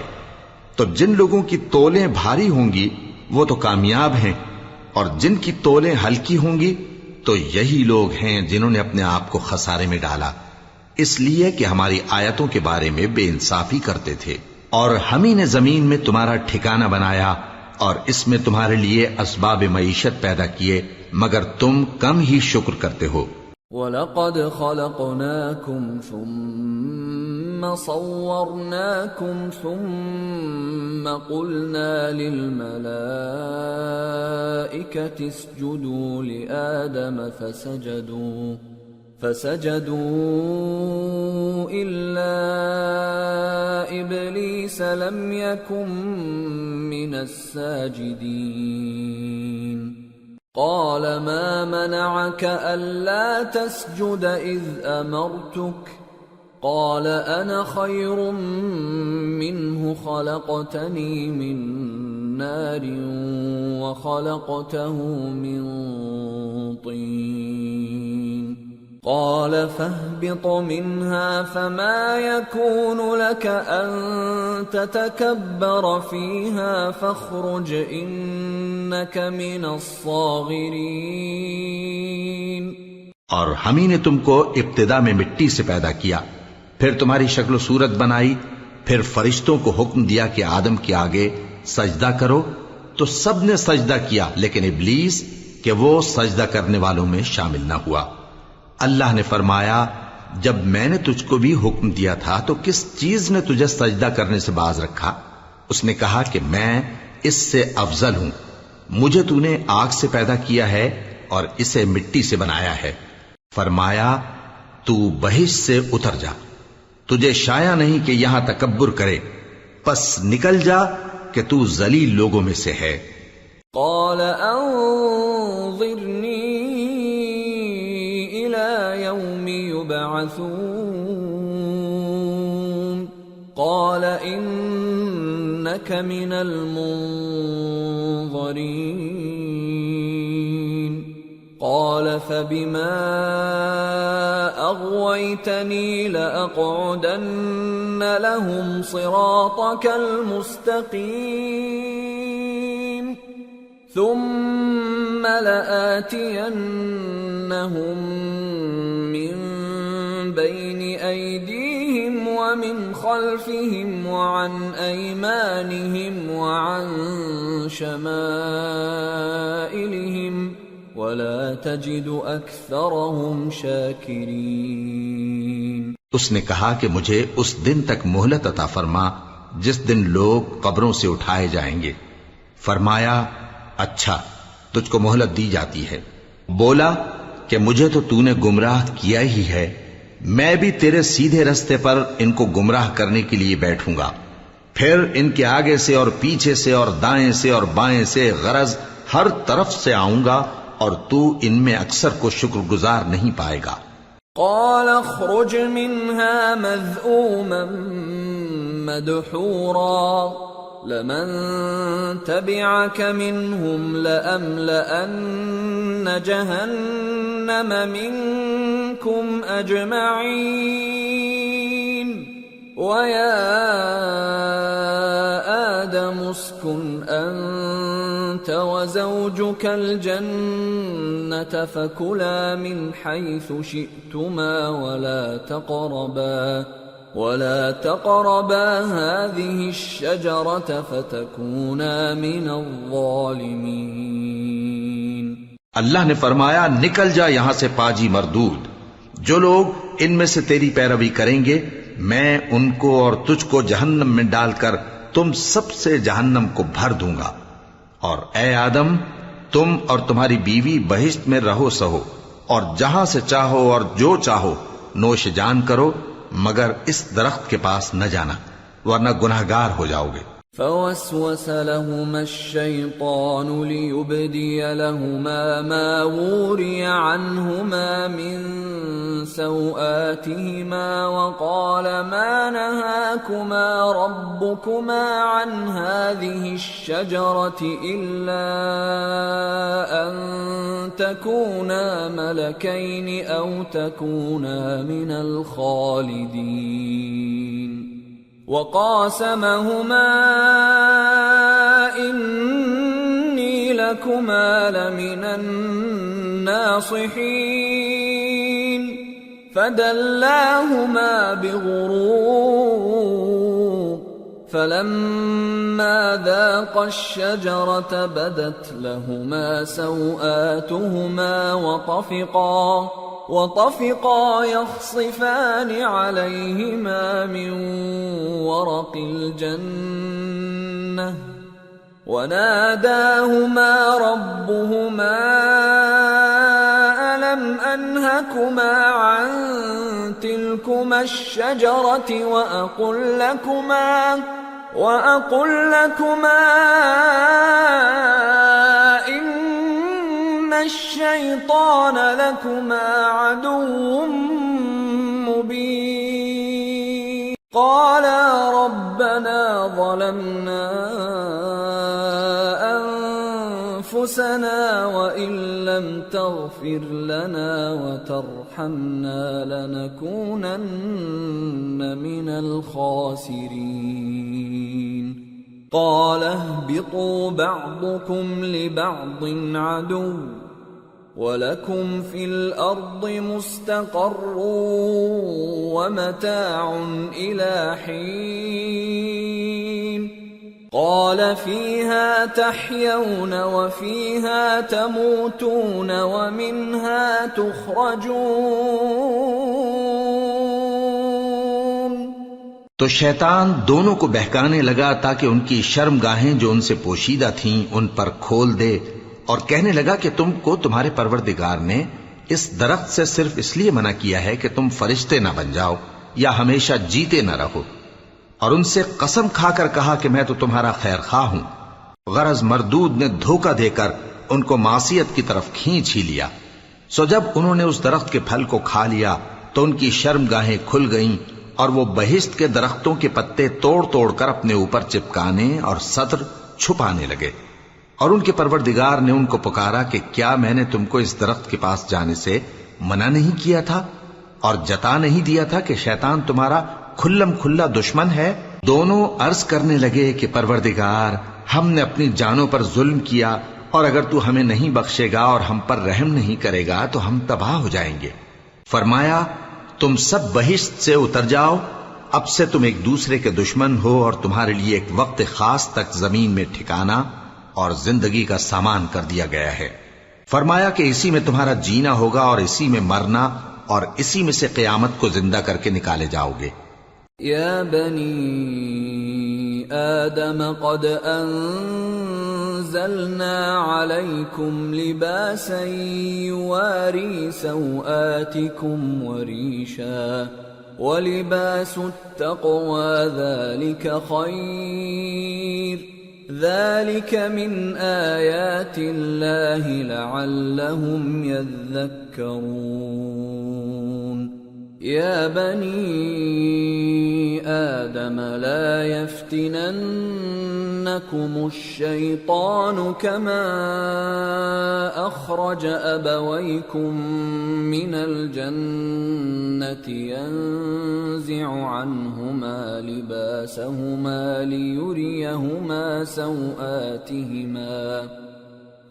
تو جن لوگوں کی تولیں بھاری ہوں گی وہ تو کامیاب ہیں، اور جن کی تولیں ہلکی ہوں گی تو یہی لوگ ہیں جنہوں نے اپنے آپ کو خسارے میں ڈالا، اس لیے کہ ہماری آیتوں کے بارے میں بے انصافی کرتے تھے۔ اور ہم ہی نے زمین میں تمہارا ٹھکانہ بنایا اور اس میں تمہارے لیے اسباب معیشت پیدا کیے، مگر تم کم ہی شکر کرتے ہو۔ وَلَقَدْ خَلَقْنَاكُمْ ثُمَّ صَوَّرْنَاكُمْ ثُمَّ قُلْنَا لِلْمَلَائِكَةِ اسْجُدُوا لِآدَمَ فَسَجَدُوا إِلَّا إِبْلِيسَ لَمْ يَكُنْ مِنَ السَّاجِدِينَ قَالَ مَا مَنَعَكَ أَلَّا تَسْجُدَ إِذْ أَمَرْتُكَ قَالَ أَنَا خَيْرٌ مِّنْهُ خَلَقْتَنِي مِنْ نَارٍ وَخَلَقْتَهُ مِنْ طِينٍ قَالَ فَاهْبِطْ مِنْهَا فَمَا يَكُونُ لَكَ أَن تَتَكَبَّرَ فِيهَا فَاخْرُجْ إِنَّكَ مِنَ الصَّاغِرِينَ۔ اور ہم ہی نے تم کو ابتدا میں مٹی سے پیدا کیا، پھر تمہاری شکل و صورت بنائی، پھر فرشتوں کو حکم دیا کہ آدم کے آگے سجدہ کرو، تو سب نے سجدہ کیا لیکن ابلیس کہ وہ سجدہ کرنے والوں میں شامل نہ ہوا۔ اللہ نے فرمایا، جب میں نے تجھ کو بھی حکم دیا تھا تو کس چیز نے تجھے سجدہ کرنے سے باز رکھا؟ اس نے کہا کہ میں اس سے افضل ہوں، مجھے تو نے آگ سے پیدا کیا ہے اور اسے مٹی سے بنایا ہے۔ فرمایا، تو بہشت سے اتر جا، تجھے شایع نہیں کہ یہاں تکبر کرے، پس نکل جا کہ تو ذلیل لوگوں میں سے ہے۔ قال أنظرني إلى يوم يبعثون قال إنك من المنظرين قال فبما أغويتني لأقعدن لهم صراطك المستقيم ثم لآتينهم من بين أيديهم ومن خلفهم وعن أيمانهم وعن شمائلهم ولا تجد أكثرهم شاكرين۔ اس نے کہا کہ مجھے اس دن تک مہلت عطا فرما جس دن لوگ قبروں سے اٹھائے جائیں گے۔ فرمایا اچھا، تجھ کو مہلت دی جاتی ہے۔ بولا کہ مجھے تو تو نے گمراہ کیا ہی ہے، میں بھی تیرے سیدھے رستے پر ان کو گمراہ کرنے کے لیے بیٹھوں گا، پھر ان کے آگے سے اور پیچھے سے اور دائیں سے اور بائیں سے، غرض ہر طرف سے آؤں گا، اور تو ان میں اکثر کو شکر گزار نہیں پائے گا۔ قال اخرج منها مذءوما مدحورا لمن تبعك منهم لأملأن جهنم منكم أجمعين ويا آدم اسكن أنت وزوجك الجنة فكلا من حيث شئتما ولا تقربا هذه الشجرة فتكونا من الظالمين۔ اللہ نے فرمایا نکل جا یہاں سے پاجی مردود، جو لوگ ان میں سے تیری پیروی کریں گے میں ان کو اور تجھ کو جہنم میں ڈال کر تم سب سے جہنم کو بھر دوں گا، اور اے آدم تم اور تمہاری بیوی بہشت میں رہو سہو، اور جہاں سے چاہو اور جو چاہو نوش جان کرو، مگر اس درخت کے پاس نہ جانا ورنہ گناہگار ہو جاؤ گے۔ فوسوس لهما الشيطان ليبدي لهما ما وري عنهما من سوآتهما وقال ما نهاكما ربكما عن هذه الشجرة إلا أن تكونا ملكين أو تكونا من الخالدين وقاسمهما إني لكما لمن الناصحين فدلاهما بغرور فلما ذاقا الشجرة بدت لهما سوآتهما وطفقا يخصفان عليهما من ورق الجنة وناداهما ربهما ألم أنهكما عن تلكما الشجرة وأقل لكما إن الشيطان لكما عدو مبين قالا ربنا ظلمنا أنفسنا وإن لم تغفر لنا وترحمنا لنكونن من الخاسرين قال اهبطوا بعضكم لبعض عدو وَلَكُمْ فِي الْأَرْضِ مُسْتَقَرٌّ وَمَتَاعٌ إِلَى حِينٍ قَالَ فِيهَا تَحْيَوْنَ وَفِيهَا تَمُوتُونَ وَمِنْهَا تُخْرَجُونَ۔ تو شیطان دونوں کو بہکانے لگا تاکہ ان کی شرمگاہیں جو ان سے پوشیدہ تھیں ان پر کھول دے، اور کہنے لگا کہ تم کو تمہارے پروردگار نے اس درخت سے صرف اس لیے منع کیا ہے کہ تم فرشتے نہ بن جاؤ یا ہمیشہ جیتے نہ رہو، اور ان سے قسم کھا کر کہا کہ میں تو تمہارا خیر خواہ ہوں۔ غرض مردود نے دھوکہ دے کر ان کو معصیت کی طرف کھینچ ہی لیا۔ سو جب انہوں نے اس درخت کے پھل کو کھا لیا تو ان کی شرمگاہیں کھل گئیں اور وہ بہشت کے درختوں کے پتے توڑ توڑ کر اپنے اوپر چپکانے اور سطر چھپانے لگے۔ اور ان کے پروردگار نے ان کو پکارا کہ کیا میں نے تم کو اس درخت کے پاس جانے سے منع نہیں کیا تھا اور جتا نہیں دیا تھا کہ شیطان تمہارا کھلم کھلا دشمن ہے؟ دونوں عرض کرنے لگے کہ پروردگار، ہم نے اپنی جانوں پر ظلم کیا، اور اگر تو ہمیں نہیں بخشے گا اور ہم پر رحم نہیں کرے گا تو ہم تباہ ہو جائیں گے۔ فرمایا تم سب بہشت سے اتر جاؤ، اب سے تم ایک دوسرے کے دشمن ہو اور تمہارے لیے ایک وقت خاص تک زمین میں ٹھکانا اور زندگی کا سامان کر دیا گیا ہے۔ فرمایا کہ اسی میں تمہارا جینا ہوگا اور اسی میں مرنا اور اسی میں سے قیامت کو زندہ کر کے نکالے جاؤ گے۔ یا بنی آدم قد انزلنا علیکم لباسا یواری سوآتکم وریشا ولباس التقوى ذلك خیر ذلك من آیات اللہ لعلهم یذکرون۔ یا بنی آدم لا يفتننكم الشیطان كما اخرج ابویکم من الجنة ينزع عنهما لباسهما ليريهما سوآتهما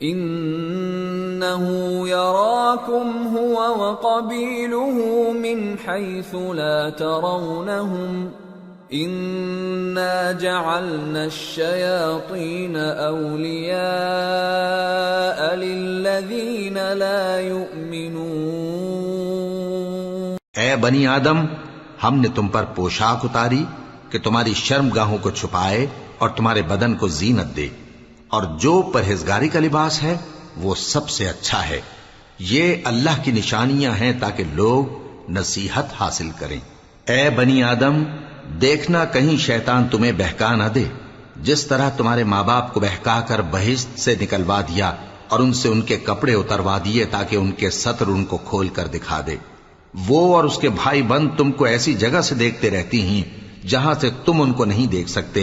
إنه يراكم هو وقبيله من حيث لا ترونهم إنا جعلنا الشياطين أولياء للذين لا يؤمنون۔ اے بنی آدم، ہم نے تم پر پوشاک اتاری کہ تمہاری شرمگاہوں کو چھپائے اور تمہارے بدن کو زینت دے، اور جو پرہیزگاری کا لباس ہے وہ سب سے اچھا ہے۔ یہ اللہ کی نشانیاں ہیں تاکہ لوگ نصیحت حاصل کریں۔ اے بنی آدم، دیکھنا کہیں شیطان تمہیں بہکا نہ دے، جس طرح تمہارے ماں باپ کو بہکا کر بہشت سے نکلوا دیا اور ان سے ان کے کپڑے اتروا دیے تاکہ ان کے سطر ان کو کھول کر دکھا دے۔ وہ اور اس کے بھائی بند تم کو ایسی جگہ سے دیکھتے رہتی ہیں جہاں سے تم ان کو نہیں دیکھ سکتے۔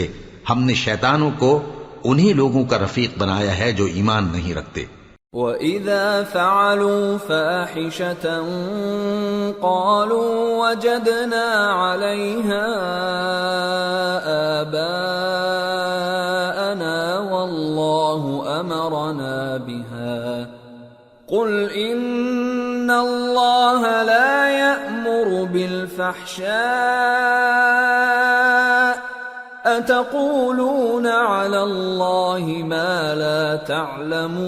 ہم نے شیطانوں کو انہی لوگوں کا رفیق بنایا ہے جو ایمان نہیں رکھتے۔ وَإِذَا فَعَلُوا فَاحِشَةً قَالُوا وَجَدْنَا عَلَيْهَا آبَاءَنَا وَاللَّهُ أَمَرَنَا بِهَا قُلْ إِنَّ اللَّهَ لَا يَأْمُرُ بِالْفَحْشَاءِ أَتَقُولُونَ عَلَى اللَّهِ مَا لَا تَعْلَمُونَ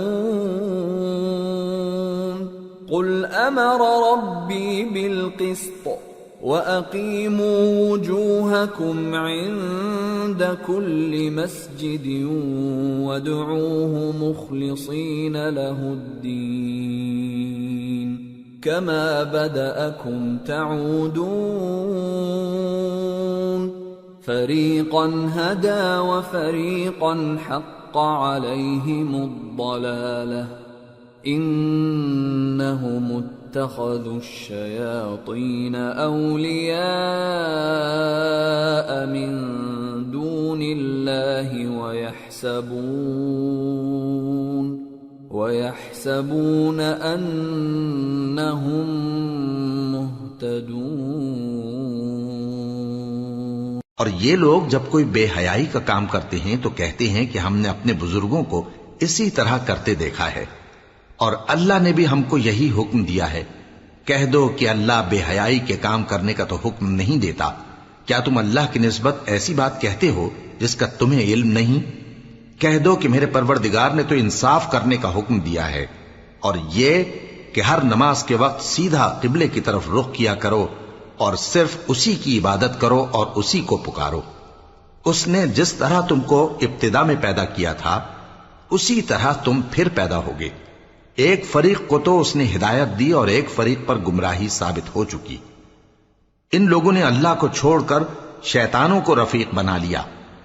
قُلْ أَمَرَ رَبِّي بِالْقِسْطِ وَأَقِيمُوا وُجُوهَكُمْ عِندَ كُلِّ مَسْجِدٍ وَادْعُوهُ مُخْلِصِينَ لَهُ الدِّينَ كَمَا بَدَأَكُمْ تَعُودُونَ فَرِيقًا هَدَى وَفَرِيقًا حَقَّ عَلَيْهِمُ الضَّلَالَةُ إِنَّهُمُ اتَّخَذُوا الشَّيَاطِينَ أَوْلِيَاءَ مِن دُونِ اللَّهِ وَيَحْسَبُونَ أَنَّهُمْ مُهْتَدُونَ۔ اور یہ لوگ جب کوئی بے حیائی کا کام کرتے ہیں تو کہتے ہیں کہ ہم نے اپنے بزرگوں کو اسی طرح کرتے دیکھا ہے، اور اللہ نے بھی ہم کو یہی حکم دیا ہے۔ کہہ دو کہ اللہ بے حیائی کے کام کرنے کا تو حکم نہیں دیتا، کیا تم اللہ کی نسبت ایسی بات کہتے ہو جس کا تمہیں علم نہیں؟ کہہ دو کہ میرے پروردگار نے تو انصاف کرنے کا حکم دیا ہے، اور یہ کہ ہر نماز کے وقت سیدھا قبلے کی طرف رخ کیا کرو اور صرف اسی کی عبادت کرو اور اسی کو پکارو۔ اس نے جس طرح تم کو ابتدا میں پیدا کیا تھا اسی طرح تم پھر پیدا ہوگے۔ ایک فریق کو تو اس نے ہدایت دی اور ایک فریق پر گمراہی ثابت ہو چکی۔ ان لوگوں نے اللہ کو چھوڑ کر شیطانوں کو رفیق بنا لیا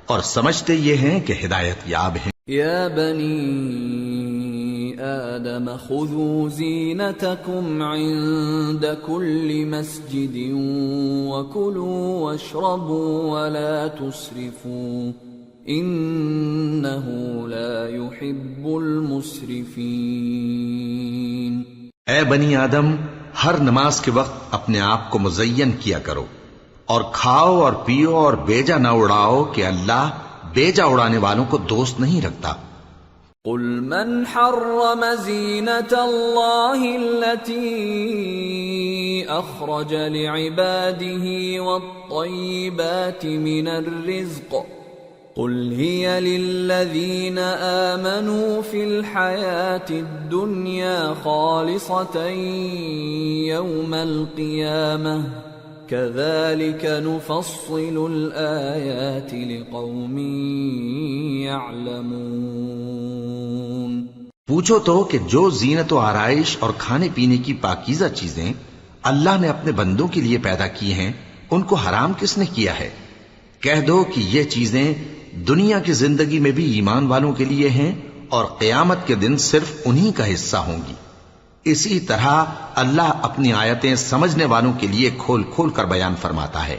اور سمجھتے یہ ہیں کہ ہدایت یاب ہیں۔ يا بني آدم خذوا زينتكم عند كل مسجد وكلوا واشربوا ولا تسرفوا إنه لا يحب المسرفين۔ اے بنی آدم، ہر نماز کے وقت اپنے آپ کو مزین کیا کرو، اور کھاؤ اور پیو اور بیجا نہ اڑاؤ کہ اللہ بیجا اڑانے والوں کو دوست نہیں رکھتا۔ قل من حرم زینة اللہ التي اخرج لعباده والطیبات من الرزق قل هي للذین آمنوا في الحیاة الدنیا خالصة یوم القیامة كذلك نفصل الآيات لقوم يعلمون۔ پوچھو تو کہ جو زینت و آرائش اور کھانے پینے کی پاکیزہ چیزیں اللہ نے اپنے بندوں کے لیے پیدا کی ہیں، ان کو حرام کس نے کیا ہے؟ کہہ دو کہ یہ چیزیں دنیا کی زندگی میں بھی ایمان والوں کے لیے ہیں اور قیامت کے دن صرف انہی کا حصہ ہوں گی۔ اسی طرح اللہ اپنی آیتیں سمجھنے والوں کے لیے کھول کھول کر بیان فرماتا ہے۔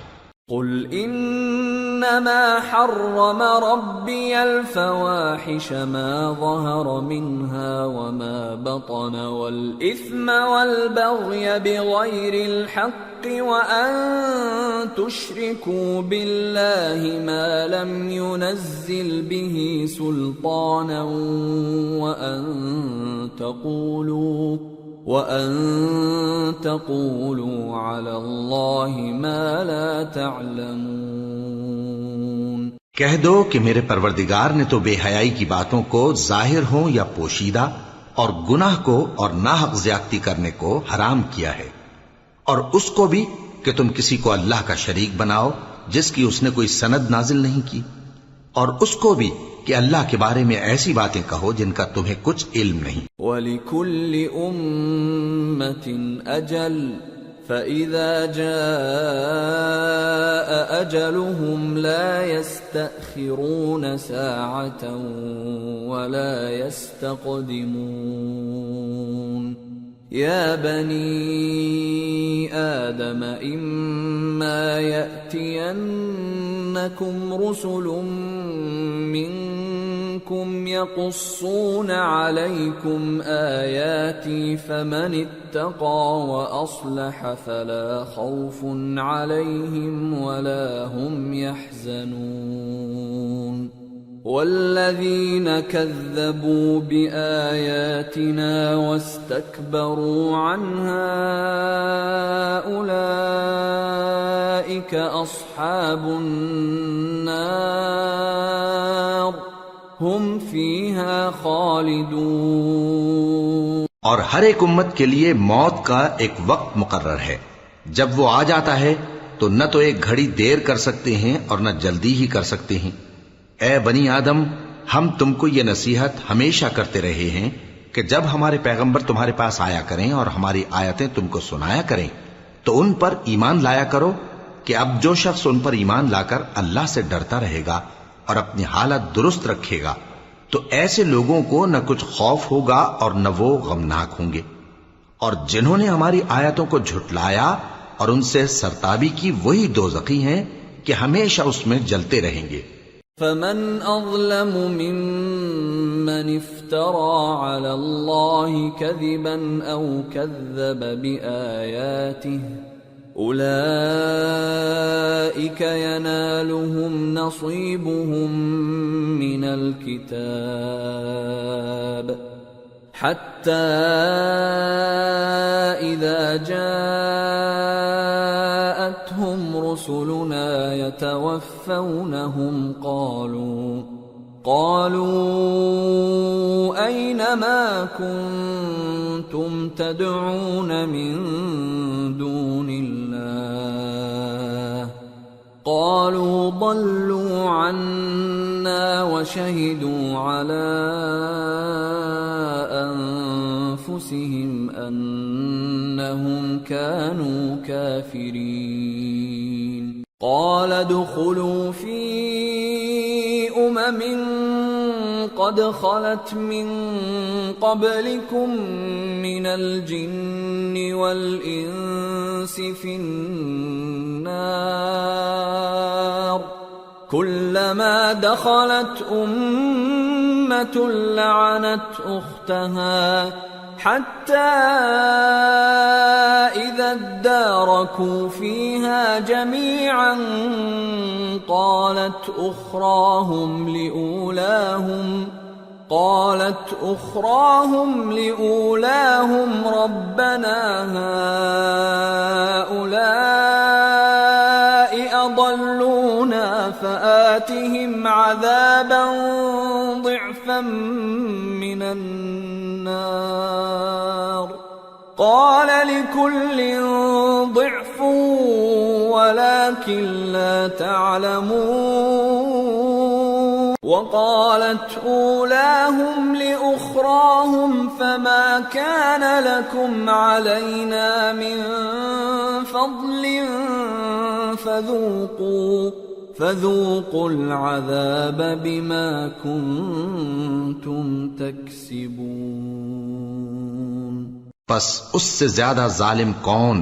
قل انما حرم ربی الفواحش ما ظهر منها وما بطن والاثم والبغي بغير الحق وان تشركوا بالله ما لم ينزل به سلطانا وَأَن تَقُولُوا عَلَى اللَّهِ مَا لَا تَعْلَمُونَ۔ کہہ دو کہ میرے پروردگار نے تو بے حیائی کی باتوں کو ظاہر ہوں یا پوشیدہ اور گناہ کو اور ناحق زیادتی کرنے کو حرام کیا ہے، اور اس کو بھی کہ تم کسی کو اللہ کا شریک بناؤ جس کی اس نے کوئی سند نازل نہیں کی، اور اس کو بھی کہ اللہ کے بارے میں ایسی باتیں کہو جن کا تمہیں کچھ علم نہیں۔ وَلِكُلِّ أُمَّةٍ أَجَلٌ فَإِذَا جَاءَ أَجَلُهُمْ لَا يَسْتَأْخِرُونَ سَاعَةً وَلَا يَسْتَقْدِمُونَ۔ يَا بَنِي آدَمَ إِمَّا يَأْتِيَنَّكُمْ رُسُلٌ مِّنكُمْ يَقُصُّونَ عَلَيْكُمْ آيَاتِي فَمَنِ اتَّقَىٰ وَأَصْلَحَ فَلَا خَوْفٌ عَلَيْهِمْ وَلَا هُمْ يَحْزَنُونَ۔ والذين كذبوا بآياتنا واستكبروا عنها أولئك أصحاب النار هم فيها خالدون۔ اور ہر ایک امت کے لیے موت کا ایک وقت مقرر ہے، جب وہ آ جاتا ہے تو نہ تو ایک گھڑی دیر کر سکتے ہیں اور نہ جلدی ہی کر سکتے ہیں۔ اے بنی آدم، ہم تم کو یہ نصیحت ہمیشہ کرتے رہے ہیں کہ جب ہمارے پیغمبر تمہارے پاس آیا کریں اور ہماری آیتیں تم کو سنایا کریں تو ان پر ایمان لایا کرو کہ اب جو شخص ان پر ایمان لا کر اللہ سے ڈرتا رہے گا اور اپنی حالت درست رکھے گا تو ایسے لوگوں کو نہ کچھ خوف ہوگا اور نہ وہ غمناک ہوں گے، اور جنہوں نے ہماری آیتوں کو جھٹلایا اور ان سے سرتابی کی وہی دوزخی ہیں کہ ہمیشہ اس میں جلتے رہیں گے۔ فمن اظلم ممن افترى على الله كذبا او كذب بآياته اولئك ينالهم نصيبهم من الكتاب حتى إذا جاءتهم رسلنا يتوفونهم قالوا أين ما كنتم تدعون من دون الله قالوا ضلوا عنا وشهدوا على أنفسهم أنهم كانوا كافرين قال ادخلوا في قد خلت من قبلكم من الجن والإنس في النار كلما دخلت أمة لعنت أختها حتى إذا اداركوا فيها جميعا قالت أخراهم لأولاهم ربنا هؤلاء أضلونا فآتهم عذابا ضعفا من النار قال لكل ضعف ولكن لا تعلمون وقالت أولاهم لأخراهم فما كان لكم علينا من فضل فذوقوا العذاب بما كنتم تكسبون پس اس سے زیادہ ظالم کون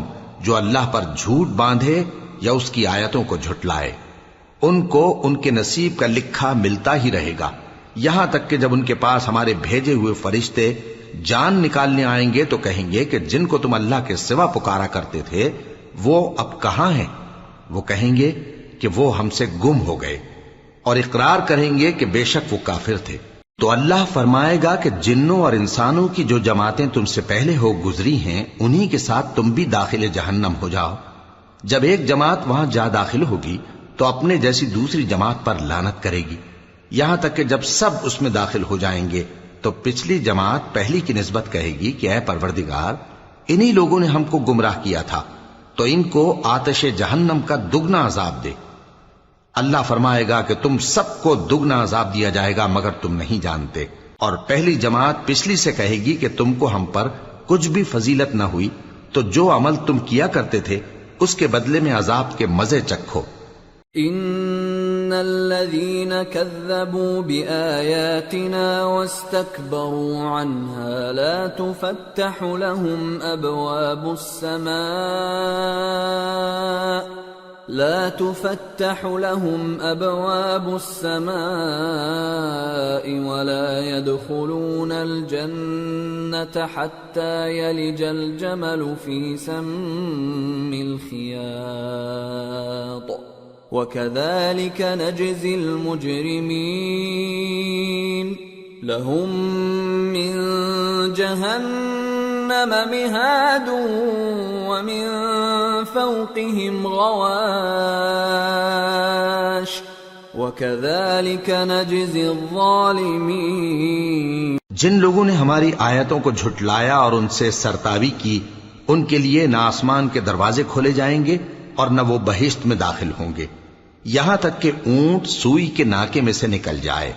جو اللہ پر جھوٹ باندھے یا اس کی آیتوں کو جھٹلائے؟ ان کو ان کے نصیب کا لکھا ملتا ہی رہے گا، یہاں تک کہ جب ان کے پاس ہمارے بھیجے ہوئے فرشتے جان نکالنے آئیں گے تو کہیں گے کہ جن کو تم اللہ کے سوا پکارا کرتے تھے وہ اب کہاں ہیں؟ وہ کہیں گے کہ وہ ہم سے گم ہو گئے، اور اقرار کریں گے کہ بے شک وہ کافر تھے۔ تو اللہ فرمائے گا کہ جنوں اور انسانوں کی جو جماعتیں تم سے پہلے ہو گزری ہیں انہی کے ساتھ تم بھی داخل جہنم ہو جاؤ۔ جب ایک جماعت وہاں جا داخل ہوگی تو اپنے جیسی دوسری جماعت پر لعنت کرے گی، یہاں تک کہ جب سب اس میں داخل ہو جائیں گے تو پچھلی جماعت پہلی کی نسبت کہے گی کہ اے پروردگار، انہی لوگوں نے ہم کو گمراہ کیا تھا، تو ان کو آتش جہنم کا دگنا عذاب دے۔ اللہ فرمائے گا کہ تم سب کو دگنا عذاب دیا جائے گا مگر تم نہیں جانتے۔ اور پہلی جماعت پچھلی سے کہے گی کہ تم کو ہم پر کچھ بھی فضیلت نہ ہوئی، تو جو عمل تم کیا کرتے تھے اس کے بدلے میں عذاب کے مزے چکھو۔ ان الذين كذبوا بآياتنا واستكبروا عنها لا تفتح لهم أبواب السماء ولا يدخلون الجنة حتى يلج الجمل في سم الخياط وكذلك نجزي المجرمين لهم من جهنم مهاد ومن فوقهم غواش وكذلك نجزي الظالمين۔ جن لوگوں نے ہماری آیتوں کو جھٹلایا اور ان سے سرتاوی کی، ان کے لیے نہ آسمان کے دروازے کھولے جائیں گے اور نہ وہ بہشت میں داخل ہوں گے، یہاں تک کہ اونٹ سوئی کے ناکے میں سے نکل جائے۔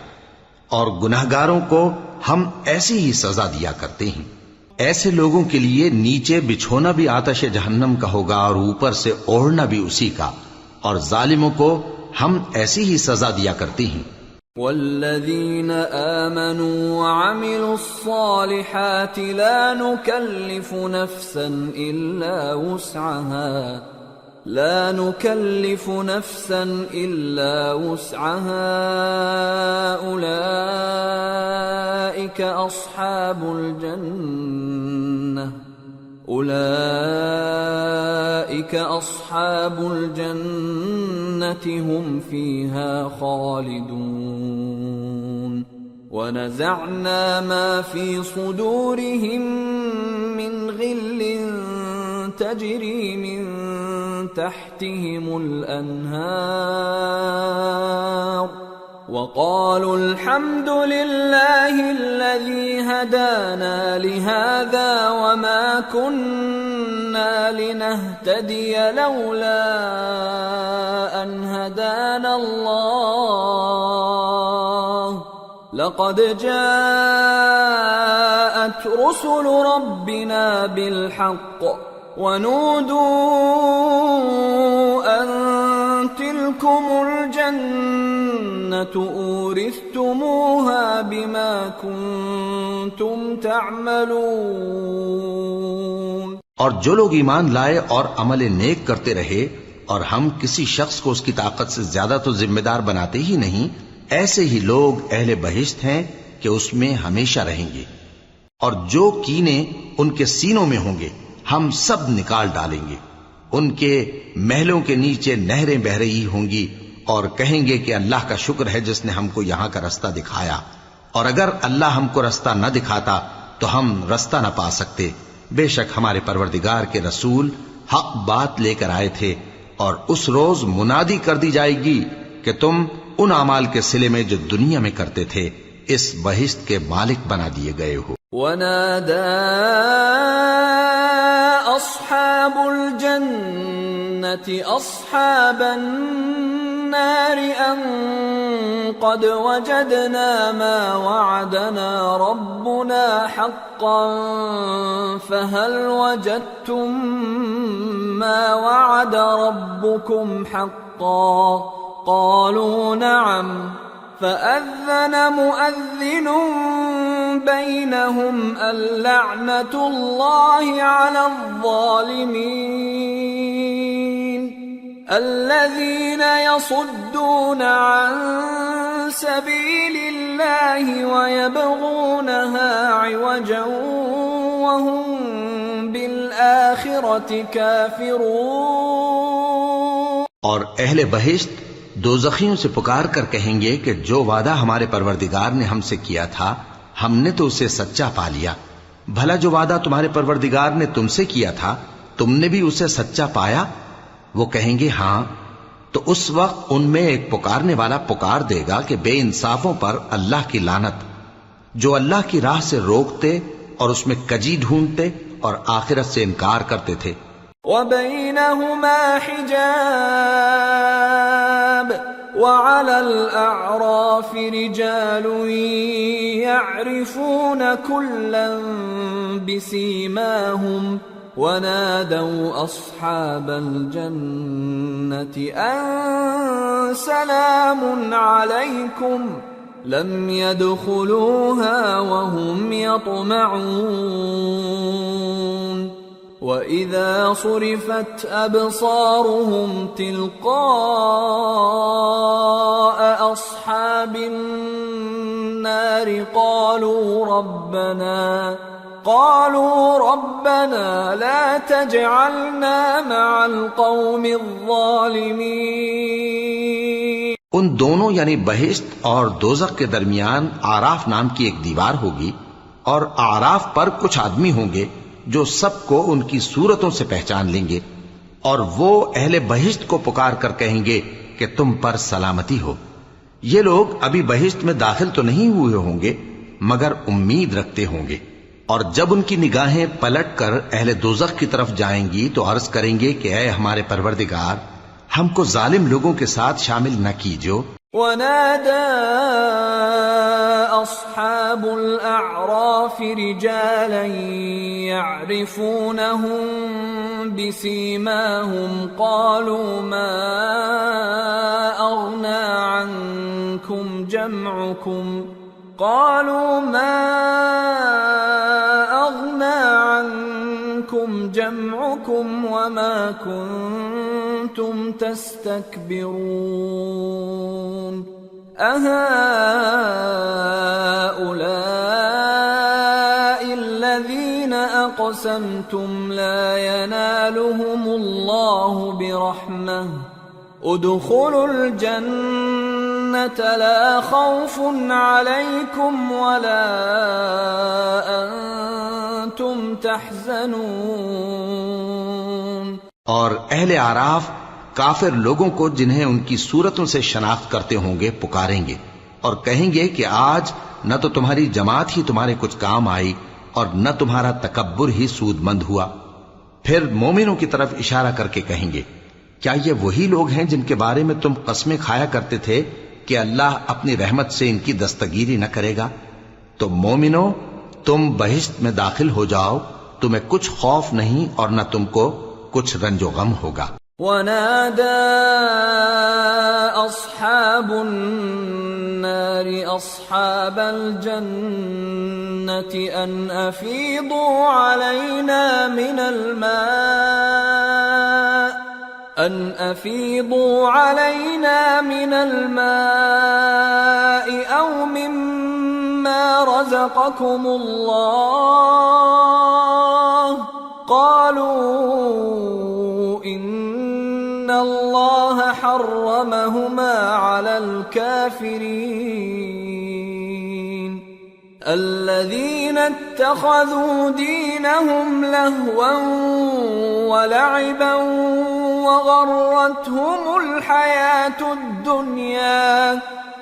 اور گناہگاروں کو ہم ایسی ہی سزا دیا کرتے ہیں۔ ایسے لوگوں کے لیے نیچے بچھونا بھی آتش جہنم کا ہوگا اور اوپر سے اوڑھنا بھی اسی کا، اور ظالموں کو ہم ایسی ہی سزا دیا کرتے ہیں۔ والذین آمنوا وعملوا الصالحات لا نكلف نفسا إلا وسعها أولئك أصحاب الجنة هم فيها خالدون ونزعنا ما في صدورهم من غل تجري من تحتهم الأنهار وقالوا الحمد لله الذي هدانا لهذا وما كنا لنهتدي لولا أن هدانا الله لقد جاءت رسل ربنا بالحق ونودوا أن تلكم الجنة الجنة أورثتموها بما كنتم تعملون. اور جو لوگ ایمان لائے اور عمل نیک کرتے رہے اور ہم کسی شخص کو اس کی طاقت سے زیادہ تو ذمہ دار بناتے ہی نہیں، ایسے ہی لوگ اہل بہشت ہیں کہ اس میں ہمیشہ رہیں گے. اور جو کینے ان کے سینوں میں ہوں گے ہم سب نکال ڈالیں گے. ان کے محلوں کے نیچے نہریں بہ رہی ہوں گی اور کہیں گے کہ اللہ کا شکر ہے جس نے ہم کو یہاں کا رستہ دکھایا، اور اگر اللہ ہم کو رستہ نہ دکھاتا تو ہم رستہ نہ پا سکتے. بے شک ہمارے پروردگار کے رسول حق بات لے کر آئے تھے، اور اس روز منادی کر دی جائے گی کہ تم ان اعمال کے صلے میں جو دنیا میں کرتے تھے اس بہشت کے مالک بنا دیے گئے ہو. وَنَادَى أَصْحَابُ الْجَنَّةِ أَصْحَابَ النَّارِ أَن قَدْ وَجَدْنَا مَا وَعَدَنَا رَبُّنَا حَقًّا فَهَلْ وَجَدتُّم مَّا وَعَدَ رَبُّكُمْ حَقًّا قَالُوا نَعَمْ فَأَذَّنَ مُؤَذِّنٌ بَيْنَهُمْ اللَّعْنَةُ اللَّهِ عَلَى الظَّالِمِينَ الَّذِينَ يَصُدُّونَ عَن سَبِيلِ اللَّهِ وَيَبْغُونَهَا عِوَجًا وَهُمْ بِالْآخِرَةِ كَافِرُونَ. اور اہل بہشت دوزخیوں سے پکار کر کہیں گے کہ جو وعدہ ہمارے پروردگار نے ہم سے کیا تھا ہم نے تو اسے سچا پا لیا. بھلا جو وعدہ تمہارے پروردگار نے تم سے کیا تھا تم نے بھی اسے سچا پایا؟ وہ کہیں گے ہاں. تو اس وقت ان میں ایک پکارنے والا پکار دے گا کہ بے انصافوں پر اللہ کی لعنت، جو اللہ کی راہ سے روکتے اور اس میں کجی ڈھونڈتے اور آخرت سے انکار کرتے تھے. وَبَيْنَهُمَا حِجَابٌ وَعَلَى الْأَعْرَافِ رِجَالٌ يَعْرِفُونَ كُلًّا بِسِيمَاهُمْ وَنَادَوْا أَصْحَابَ الْجَنَّةِ أَن سَلَامٌ عَلَيْكُمْ لَمْ يَدْخُلُوهَا وَهُمْ يَطْمَعُونَ. وَإِذَا صُرِفَتْ أَبْصَارُهُمْ تِلْقَاءَ أَصْحَابِ النَّارِ قَالُوا رَبَّنَا لَا تَجْعَلْنَا مَعَ الْقَوْمِ الظَّالِمِينَ. ان دونوں یعنی بہشت اور دوزخ کے درمیان آراف نام کی ایک دیوار ہوگی، اور آراف پر کچھ آدمی ہوں گے جو سب کو ان کی صورتوں سے پہچان لیں گے، اور وہ اہل بہشت کو پکار کر کہیں گے کہ تم پر سلامتی ہو. یہ لوگ ابھی بہشت میں داخل تو نہیں ہوئے ہوں گے مگر امید رکھتے ہوں گے. اور جب ان کی نگاہیں پلٹ کر اہل دوزخ کی طرف جائیں گی تو عرض کریں گے کہ اے ہمارے پروردگار، ہم کو ظالم لوگوں کے ساتھ شامل نہ کیجو. وَنَادَى أَصْحَابُ الْأَعْرَافِ رِجَالًا يَعْرِفُونَهُم بِسِيمَاهُمْ قَالُوا مَا أَغْنَى عَنكُمْ جَمْعُكُمْ وَمَا كُنتُمْ تَسْتَكْبِرُونَ أَهَؤُلَاءِ الَّذِينَ أَقْسَمْتُمْ لَا يَنَالُهُمُ اللَّهُ بِرَحْمَةٍ ادْخُلُوا الْجَنَّةَ لَا خَوْفٌ عَلَيْكُمْ وَلَا أَنْتُمْ تَحْزَنُونَ. اور اہل اعراف کافر لوگوں کو جنہیں ان کی صورتوں سے شناخت کرتے ہوں گے پکاریں گے اور کہیں گے کہ آج نہ تو تمہاری جماعت ہی تمہارے کچھ کام آئی اور نہ تمہارا تکبر ہی سود مند ہوا. پھر مومنوں کی طرف اشارہ کر کے کہیں گے کیا یہ وہی لوگ ہیں جن کے بارے میں تم قسمیں کھایا کرتے تھے کہ اللہ اپنی رحمت سے ان کی دستگیری نہ کرے گا؟ تو مومنوں، تم بہشت میں داخل ہو جاؤ، تمہیں کچھ خوف نہیں اور نہ تم کو کچھ رنج و غم ہوگا. ونادى أصحاب النار أصحاب الجنة أن أفيضوا علينا من الماء أو مما رزقكم الله قالوا إن الله حرمهما على الكافرين الذين اتخذوا دينهم لهوا ولعبا وغرتهم الحياة الدنيا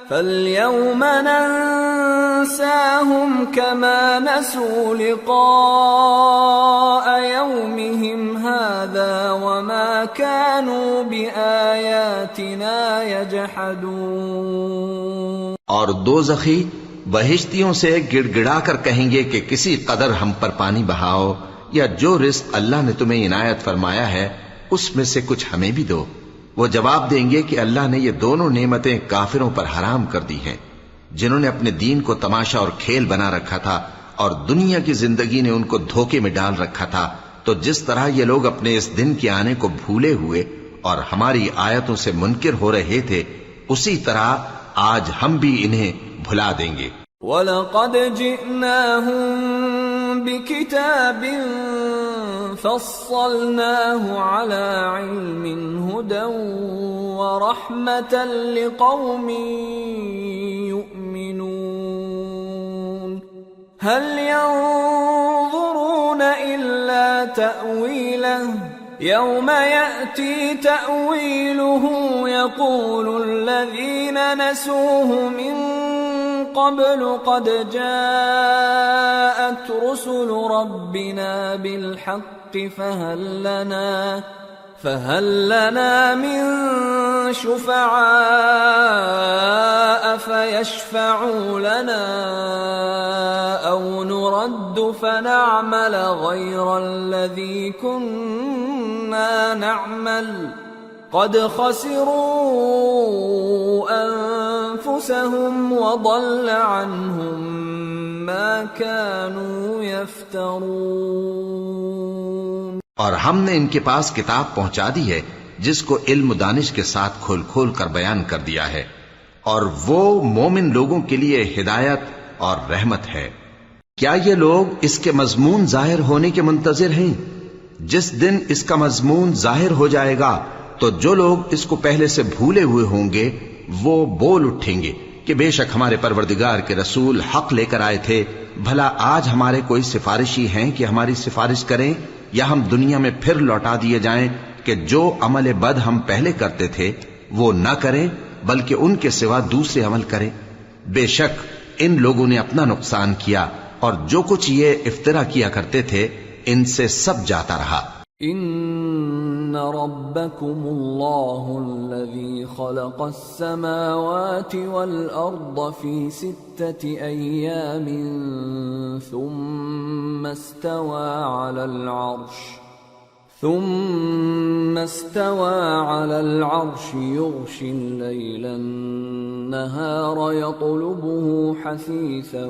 فاليوم ننساهم كما نسوا لقاء يومهم هذا وما كانوا بآياتنا يجحدون۔ اور دوزخی بہشتیوں سے گڑ گڑا کر کہیں گے کہ کسی قدر ہم پر پانی بہاؤ، یا جو رزق اللہ نے تمہیں عنایت فرمایا ہے اس میں سے کچھ ہمیں بھی دو۔ وہ جواب دیں گے کہ اللہ نے یہ دونوں نعمتیں کافروں پر حرام کر دی ہیں، جنہوں نے اپنے دین کو تماشا اور کھیل بنا رکھا تھا اور دنیا کی زندگی نے ان کو دھوکے میں ڈال رکھا تھا۔ تو جس طرح یہ لوگ اپنے اس دن کے آنے کو بھولے ہوئے اور ہماری آیتوں سے منکر ہو رہے تھے، اسی طرح آج ہم بھی انہیں بھلا دیں گے۔ وَلَقَدْ جِئْنَاهُمْ بِكِتَابٍ فَصَّلْنَاهُ عَلَى عِلْمٍ هُدًى وَرَحْمَةً لِقَوْمٍ يُؤْمِنُونَ هَلْ يَنظُرُونَ إِلَّا تَأْوِيلَهُ يَوْمَ يَأْتِي تَأْوِيلُهُ يَقُولُ الَّذِينَ نَسُوهُ مِن قبل قد جاءت رسل ربنا بالحق فهل لنا من شفعاء فيشفعوا لنا أو نرد فنعمل غير الذي كنا نعمل قد خسروا أنفسهم وضل عنهم ما كانوا يفترون۔ اور ہم نے ان کے پاس کتاب پہنچا دی ہے جس کو علم و دانش کے ساتھ کھول کھول کر بیان کر دیا ہے، اور وہ مومن لوگوں کے لیے ہدایت اور رحمت ہے۔ کیا یہ لوگ اس کے مضمون ظاہر ہونے کے منتظر ہیں؟ جس دن اس کا مضمون ظاہر ہو جائے گا تو جو لوگ اس کو پہلے سے بھولے ہوئے ہوں گے وہ بول اٹھیں گے کہ بے شک ہمارے پروردگار کے رسول حق لے کر آئے تھے، بھلا آج ہمارے کوئی سفارشی ہیں کہ ہماری سفارش کریں، یا ہم دنیا میں پھر لوٹا دیے جائیں کہ جو عمل بد ہم پہلے کرتے تھے وہ نہ کریں بلکہ ان کے سوا دوسرے عمل کریں۔ بے شک ان لوگوں نے اپنا نقصان کیا، اور جو کچھ یہ افترا کیا کرتے تھے ان سے سب جاتا رہا۔ ان ربکم اللہ الذی خلق السماوات والارض فی 6 ایام ثم استوى على العرش يغشي الليل النهار يطلبه حثيثا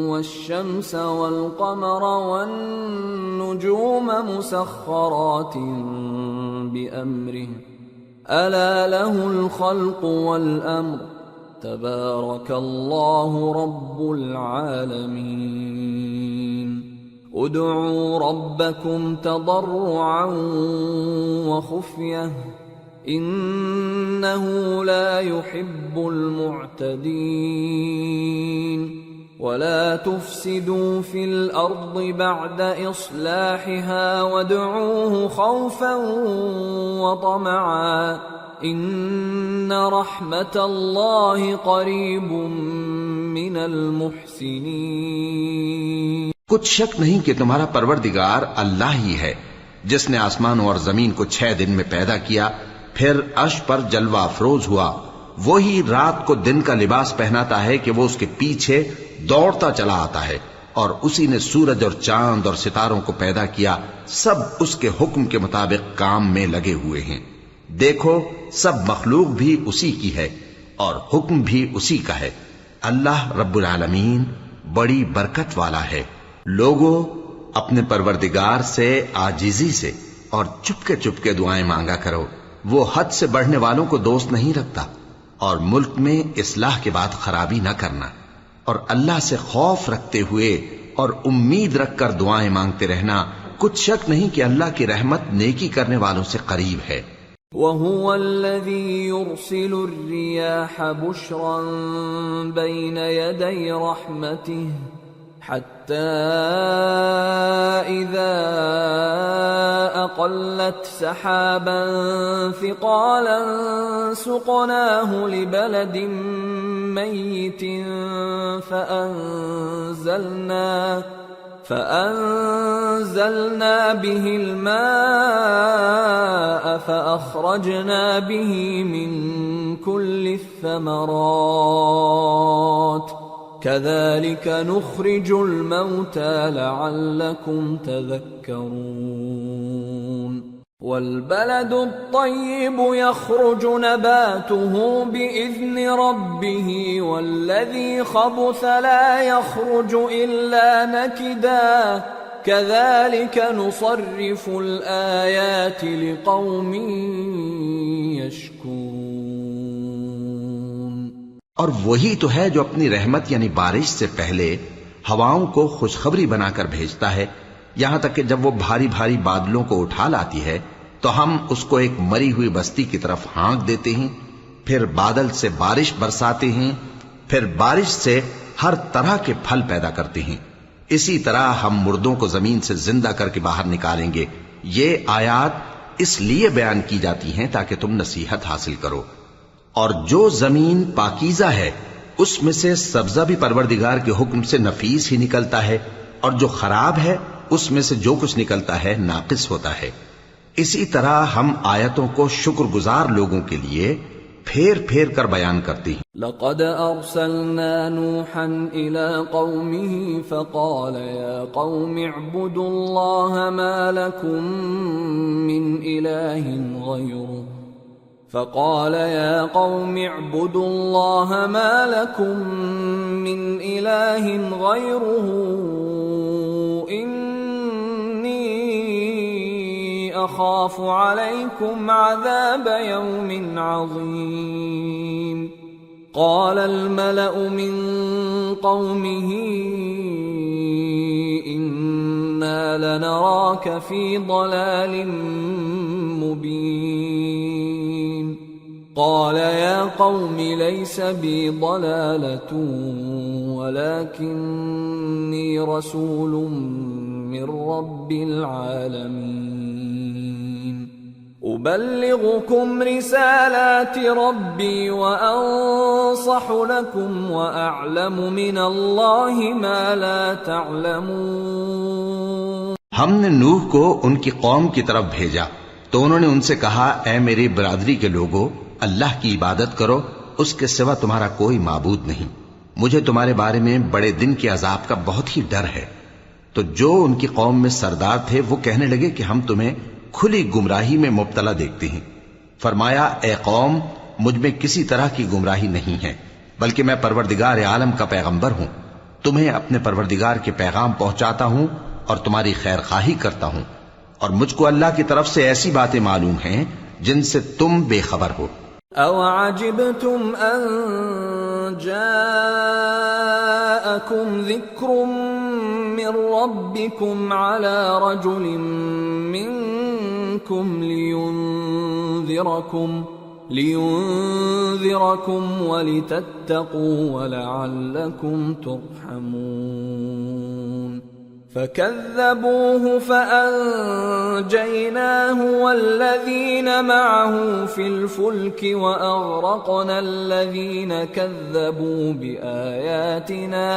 والشمس والقمر والنجوم مسخرات بأمره ألا له الخلق والأمر تبارك الله رب العالمين ادعوا ربكم تضرعا وخفية إنه لا يحب المعتدين ولا تفسدوا في الأرض بعد إصلاحها وادعوه خوفا وطمعا إن رحمة الله قريب من المحسنين۔ کچھ شک نہیں کہ تمہارا پروردگار اللہ ہی ہے جس نے آسمانوں اور زمین کو 6 دن میں پیدا کیا، پھر عرش پر جلوہ افروز ہوا۔ وہی رات کو دن کا لباس پہناتا ہے کہ وہ اس کے پیچھے دوڑتا چلا آتا ہے، اور اسی نے سورج اور چاند اور ستاروں کو پیدا کیا، سب اس کے حکم کے مطابق کام میں لگے ہوئے ہیں۔ دیکھو سب مخلوق بھی اسی کی ہے اور حکم بھی اسی کا ہے۔ اللہ رب العالمین بڑی برکت والا ہے۔ لوگوں اپنے پروردگار سے عاجزی سے اور چپکے دعائیں مانگا کرو، وہ حد سے بڑھنے والوں کو دوست نہیں رکھتا، اور ملک میں اصلاح کے بعد خرابی نہ کرنا، اور اللہ سے خوف رکھتے ہوئے اور امید رکھ کر دعائیں مانگتے رہنا، کچھ شک نہیں کہ اللہ کی رحمت نیکی کرنے والوں سے قریب ہے۔ وَهُوَ الَّذِي يُرْسِلُ الرِّيَاحَ بُشْرًا بَيْنَ يَدَيْ رَحْمَتِهِ حَتَّى إِذَا أَقَلَّتْ سَحَابًا ثِقَالًا سُقْنَاهُ لِبَلَدٍ مَّيِّتٍ فأنزلنا به الماء فأخرجنا به من كل الثمرات كذلك نخرج الموتى لعلكم تذكرون والبلد الطيب يخرج نباته بإذن ربه والذي خبث لا يخرج إلا نكدا كذلك نصرف الآيات لقوم يشكرون۔ اور وہی تو ہے جو اپنی رحمت یعنی بارش سے پہلے ہواؤں کو خوشخبری بنا کر بھیجتا ہے، یہاں تک کہ جب وہ بھاری بھاری بادلوں کو اٹھا لاتی ہے تو ہم اس کو ایک مری ہوئی بستی کی طرف ہانک دیتے ہیں، پھر بادل سے بارش برساتے ہیں، پھر بارش سے ہر طرح کے پھل پیدا کرتے ہیں۔ اسی طرح ہم مردوں کو زمین سے زندہ کر کے باہر نکالیں گے۔ یہ آیات اس لیے بیان کی جاتی ہیں تاکہ تم نصیحت حاصل کرو۔ اور جو زمین پاکیزہ ہے اس میں سے سبزہ بھی پروردگار کے حکم سے نفیس ہی نکلتا ہے، اور جو خراب ہے اس میں سے جو کچھ نکلتا ہے ناقص ہوتا ہے۔ اسی طرح ہم آیتوں کو شکر گزار لوگوں کے لیے پھیر پھیر کر بیان کرتے ہیں۔ لقد ارسلنا نوحا الى قومه فقال يا قوم اعبدوا الله ما لكم من اله غيره فقال يا قوم اعبدوا الله ما لكم من اله غيره أخاف عليكم عذاب يوم عظيم قال الملأ من قومه إنا لنراك في ضلال مبين قال يا قوم ليس بي ضلالة ولكني رسول من رب العالمين أبلغكم رسالات ربي وأنصح لكم وأعلم من الله ما لا تعلمون۔ ہم نے نوح کو ان کی قوم کی طرف بھیجا تو انہوں نے ان سے کہا، اے میری برادری کے لوگو، اللہ کی عبادت کرو، اس کے سوا تمہارا کوئی معبود نہیں۔ مجھے تمہارے بارے میں بڑے دن کے عذاب کا بہت ہی ڈر ہے۔ تو جو ان کی قوم میں سردار تھے وہ کہنے لگے کہ ہم تمہیں کھلی گمراہی میں مبتلا دیکھتے ہیں۔ فرمایا، اے قوم، مجھ میں کسی طرح کی گمراہی نہیں ہے، بلکہ میں پروردگار عالم کا پیغمبر ہوں، تمہیں اپنے پروردگار کے پیغام پہنچاتا ہوں اور تمہاری خیر خواہی کرتا ہوں، اور مجھ کو اللہ کی طرف سے ایسی باتیں معلوم ہیں جن سے تم بے خبر ہو۔ أَوَعَجِبْتُمْ أَن جَاءَكُمْ ذِكْرٌ مِّن رَّبِّكُمْ عَلَى رَجُلٍ مِّنكُمْ لِيُنذِرَكُمْ وَلِتَتَّقُوا وَلَعَلَّكُمْ تُرْحَمُونَ فكذبوه فأنجيناه والذين معه في الفلك وأغرقنا الذين كذبوا بآياتنا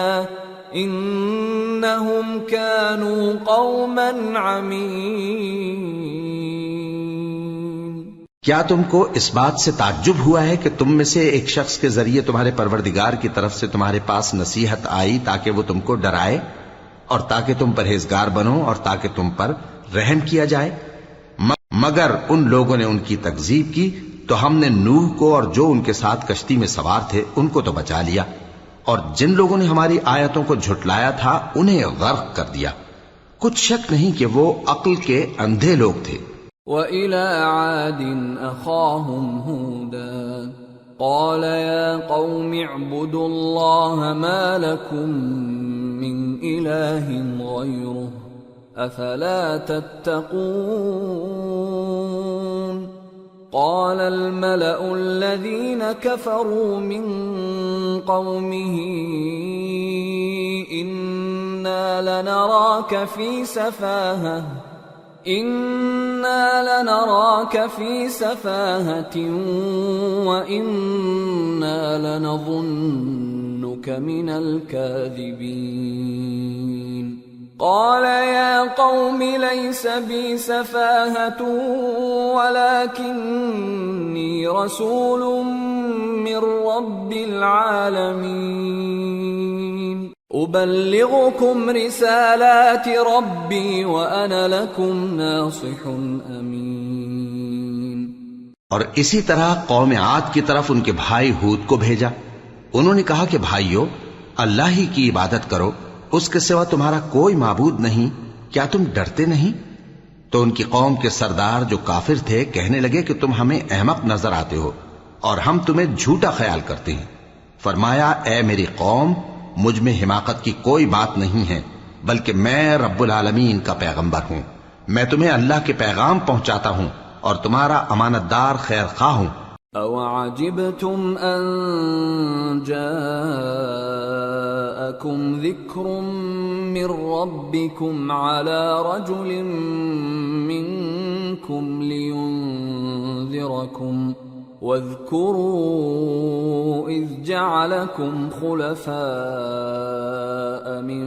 إنهم كانوا قوما عمين۔ کیا تم کو اس بات سے تعجب ہوا ہے کہ تم میں سے ایک شخص کے ذریعے تمہارے پروردگار کی طرف سے تمہارے پاس نصیحت آئی تاکہ وہ تم کو ڈرائے؟ اور تاکہ تم پرہیزگار بنو اور تاکہ تم پر رحم کیا جائے. مگر ان لوگوں نے ان کی تکذیب کی تو ہم نے نوح کو اور جو ان کے ساتھ کشتی میں سوار تھے ان کو تو بچا لیا، اور جن لوگوں نے ہماری آیتوں کو جھٹلایا تھا انہیں غرق کر دیا. کچھ شک نہیں کہ وہ عقل کے اندھے لوگ تھے. وَإِلَى عَادٍ أَخَاهُمْ هُودًا قَالَ يَا قَوْمِ اعْبُدُوا اللَّهَ مَا لَكُمْ مِنْ إِلَٰهٍ غَيْرُهُ أَفَلَا تَتَّقُونَ. قال الملأ الذين كفروا من قومه إنا لنراك في سفاهة وإنا لنظنك من الكاذبين. قال يا قوم ليس بي سفاهة ولكني رسول من رب العالمين أبلغكم رسالات ربي وأنا لكم ناصح أمين. اور اسی طرح قوم عاد کی طرف ان کے بھائی ہود کو بھیجا. انہوں نے کہا کہ بھائیو، اللہ ہی کی عبادت کرو، اس کے سوا تمہارا کوئی معبود نہیں، کیا تم ڈرتے نہیں؟ تو ان کی قوم کے سردار جو کافر تھے کہنے لگے کہ تم ہمیں احمق نظر آتے ہو اور ہم تمہیں جھوٹا خیال کرتے ہیں. فرمایا اے میری قوم، مجھ میں حماقت کی کوئی بات نہیں ہے، بلکہ میں رب العالمین کا پیغمبر ہوں. میں تمہیں اللہ کے پیغام پہنچاتا ہوں اور تمہارا امانت دار خیر خواہ ہوں. أَوَعَجِبْتُمْ أَن جَاءَكُمْ ذِكْرٌ مِّن رَّبِّكُمْ عَلَى رَجُلٍ مِّنكُمْ لِيُنذِرَكُمْ واذكروا إذ جعلكم خلفاء من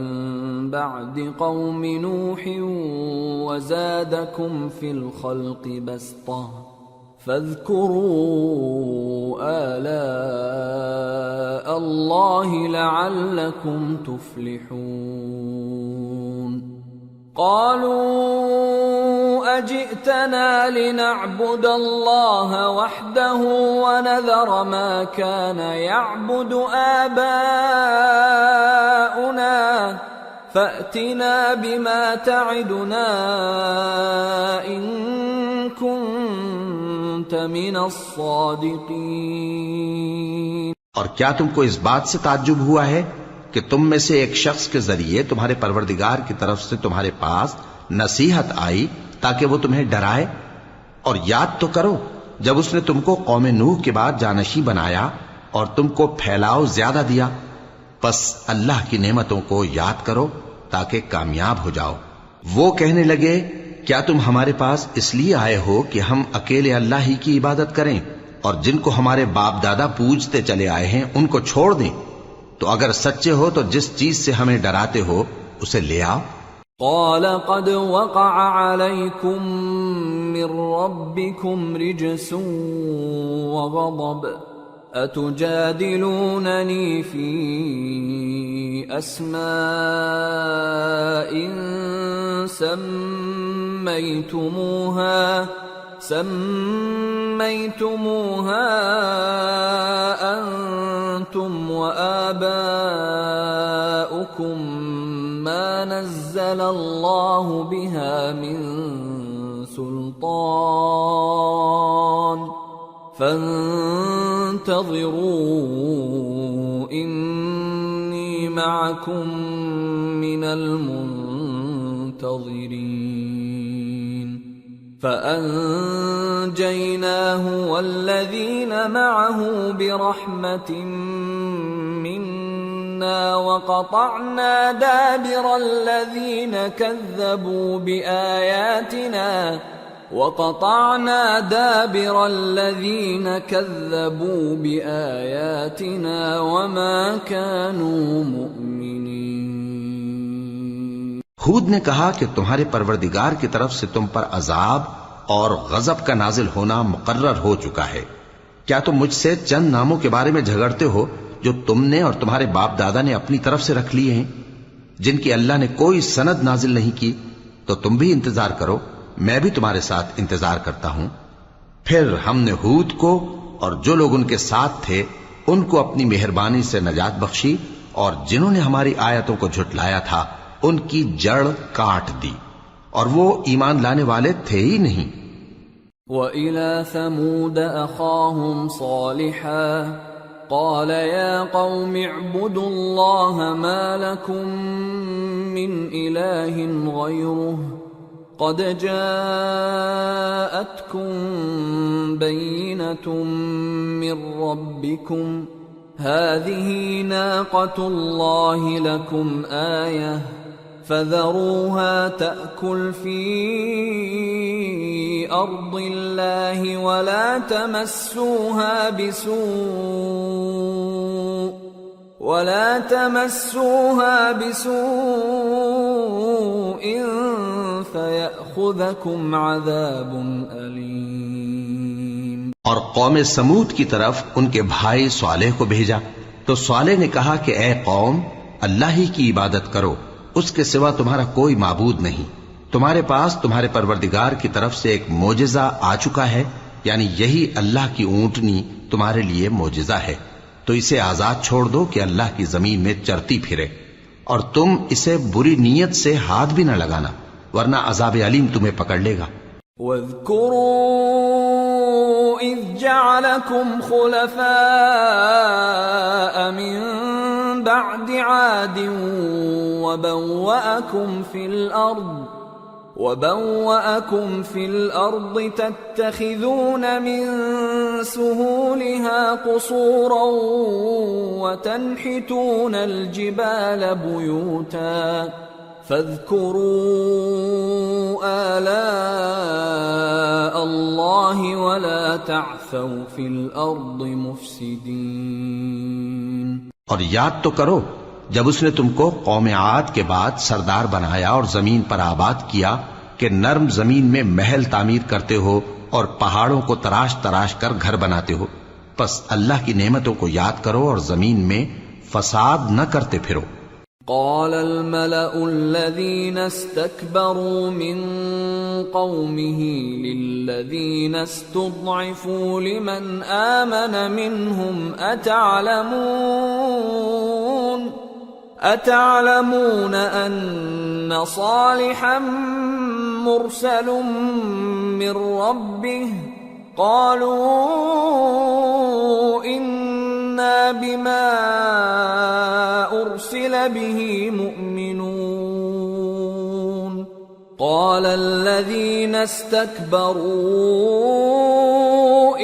بعد قوم نوح وزادكم في الخلق بسطة فاذكروا آلاء الله لعلكم تفلحون. قالوا أجئتنا لنعبد الله وحده ونذر ما كان يعبد آباؤنا فأتنا بما تعدنا إن كنت من الصادقين. اور کیا تم کو اس بات سے تعجب ہوا ہے کہ تم میں سے ایک شخص کے ذریعے تمہارے پروردگار کی طرف سے تمہارے پاس نصیحت آئی تاکہ وہ تمہیں ڈرائے؟ اور یاد تو کرو جب اس نے تم کو قوم نوح کے بعد جانشین بنایا اور تم کو پھیلاؤ زیادہ دیا. پس اللہ کی نعمتوں کو یاد کرو تاکہ کامیاب ہو جاؤ. وہ کہنے لگے کیا تم ہمارے پاس اس لیے آئے ہو کہ ہم اکیلے اللہ ہی کی عبادت کریں اور جن کو ہمارے باپ دادا پوجتے چلے آئے ہیں ان کو چھوڑ دیں؟ تو اگر سچے ہو تو جس چیز سے ہمیں ڈراتے ہو اسے لے آؤ. قال قد وقع عليكم من ربكم رجس وغضب أتجادلونني في أسماء سميتموها أنتم وآباؤكم ما نزل الله بها من سلطان فانتظروا إني معكم من المنتظرين. فأنجيناه والذين معه برحمة منا وقطعنا دابر الذين كذبوا بآياتنا وما كانوا مؤمنين. ہود نے کہا کہ تمہارے پروردگار کی طرف سے تم پر عذاب اور غضب کا نازل ہونا مقرر ہو چکا ہے. کیا تم مجھ سے چند ناموں کے بارے میں جھگڑتے ہو جو تم نے اور تمہارے باپ دادا نے اپنی طرف سے رکھ لیے ہیں؟ جن کی اللہ نے کوئی سند نازل نہیں کی، تو تم بھی انتظار کرو، میں بھی تمہارے ساتھ انتظار کرتا ہوں۔ پھر ہم نے ہود کو اور جو لوگ ان کے ساتھ تھے ان کو اپنی مہربانی سے نجات بخشی، اور جنہوں نے ہماری آیتوں کو جھٹلایا تھا ان کی جڑ کاٹ دی، اور وہ ایمان لانے والے تھے ہی نہیں۔ وَإِلَى ثَمُودَ أَخَاهُمْ صَالِحًا قَالَ يَا قَوْمِ اعْبُدُوا اللَّهَ مَا لَكُمْ مِنْ إِلَٰهٍ غَيْرُهُ قَدْ جَاءَتْكُمْ بَيِّنَةٌ مِّن رَّبِّكُمْ هَٰذِهِ نَاقَةُ اللَّهِ لَكُمْ آيَةً فَذَرُوهَا تَأْكُلْ فِي أَرْضِ اللَّهِ وَلَا تَمَسُّوهَا بِسُوءٍ فَيَأْخُذَكُمْ عَذَابٌ أَلِيمٌ۔ اور قوم سمود کی طرف ان کے بھائی صالح کو بھیجا، تو صالح نے کہا کہ اے قوم، اللہ ہی کی عبادت کرو، اس کے سوا تمہارا کوئی معبود نہیں۔ تمہارے پاس تمہارے پروردگار کی طرف سے ایک معجزہ آ چکا ہے، یعنی یہی اللہ کی اونٹنی تمہارے لیے معجزہ ہے، تو اسے آزاد چھوڑ دو کہ اللہ کی زمین میں چرتی پھرے، اور تم اسے بری نیت سے ہاتھ بھی نہ لگانا، ورنہ عذاب علیم تمہیں پکڑ لے گا۔ وَاذْكُرُوا إِذْ جَعَلَكُمْ خُلَفَاءَ مِن بَعْدِ عَادٍ وَبَوَّأَكُمْ فِي الْأَرْضِ تَتَّخِذُونَ مِن سُهُولِهَا قُصُورًا وَتَنْحِتُونَ الْجِبَالَ بُيُوتًا فَاذْكُرُوا آلَاءَ اللَّهِ وَلَا تَعْثَوْا فِي الْأَرْضِ مُفْسِدِينَ۔ اور یاد تو کرو جب اس نے تم کو قوم عاد کے بعد سردار بنایا اور زمین پر آباد کیا کہ نرم زمین میں محل تعمیر کرتے ہو اور پہاڑوں کو تراش تراش کر گھر بناتے ہو، پس اللہ کی نعمتوں کو یاد کرو اور زمین میں فساد نہ کرتے پھرو۔ قال الملأ الذين استكبروا من قومه للذين استضعفوا لمن آمن منهم أتعلمون أن صالحا مرسل من ربه قالوا إنا بما أرسل به مؤمنون قال الذين استكبروا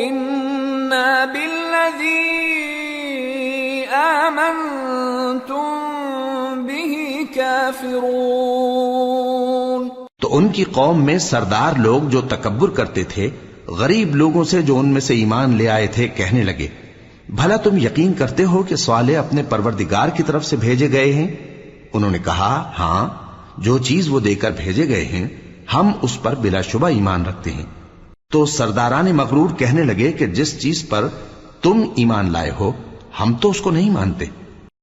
إنا بالذي آمنتم به كافرون۔ تو ان کی قوم میں سردار لوگ جو تکبر کرتے تھے غریب لوگوں سے جو ان میں سے ایمان لے آئے تھے کہنے لگے، بھلا تم یقین کرتے ہو کہ صالح اپنے پروردگار کی طرف سے بھیجے گئے ہیں؟ انہوں نے کہا ہاں، جو چیز وہ دے کر بھیجے گئے ہیں ہم اس پر بلا شبہ ایمان رکھتے ہیں۔ تو سرداران مغرور کہنے لگے کہ جس چیز پر تم ایمان لائے ہو ہم تو اس کو نہیں مانتے۔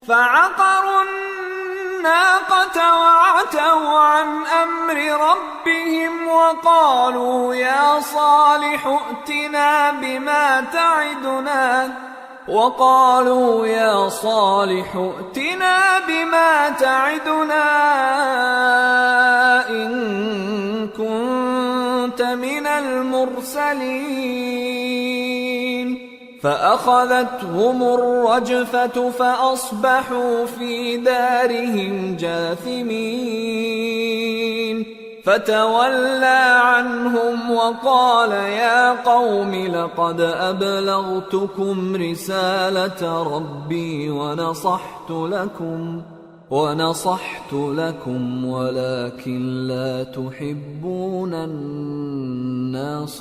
فعقروا الناقة وعتوا عن أمر ربهم وقالوا يا صالح ائتنا بما تعدنا إن كنت من المرسلين فأخذتهم الرجفة فأصبحوا في دارهم جاثمين فتولى عنهم وقال يا قوم لقد أبلغتكم رسالة ربي ونصحت لكم ولكن لا تحبون الناصحين۔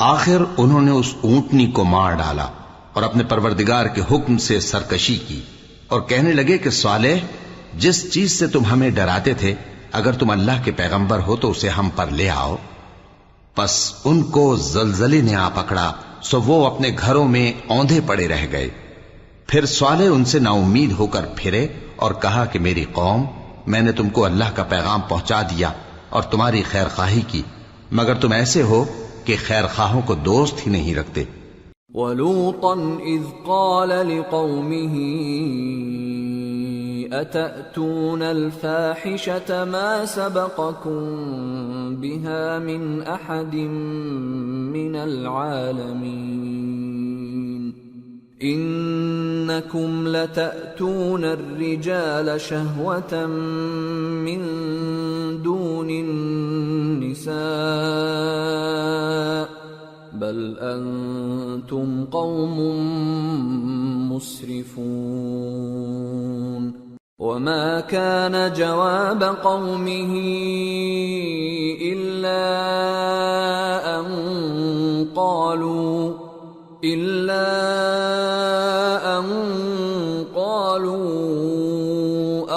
آخر انہوں نے اس اونٹنی کو مار ڈالا اور اپنے پروردگار کے حکم سے سرکشی کی اور کہنے لگے کہ صالح جس چیز سے تم ہمیں ڈراتے تھے اگر تم اللہ کے پیغمبر ہو تو اسے ہم پر لے آؤ۔ پس ان کو زلزلے نے آ پکڑا، سو وہ اپنے گھروں میں اوندھے پڑے رہ گئے۔ پھر صالح ان سے نا امید ہو کر پھرے اور کہا کہ میری قوم، میں نے تم کو اللہ کا پیغام پہنچا دیا اور تمہاری خیر خواہی کی، مگر تم ایسے ہو کہ خیر خواہوں کو دوست ہی نہیں رکھتے۔ وَلُوطًا إِذْ قَالَ لِقَوْمِهِ أَتَأْتُونَ الْفَاحِشَةَ مَا سَبَقَكُم بِهَا مِنْ أَحَدٍ مِّنَ الْعَالَمِينَ إِنَّكُمْ لَتَأْتُونَ الرِّجَالَ شَهْوَةً مِّن دُونِ النِّسَاءِ بل أنتم قوم مسرفون وما كان جواب قومه إلا أن قالوا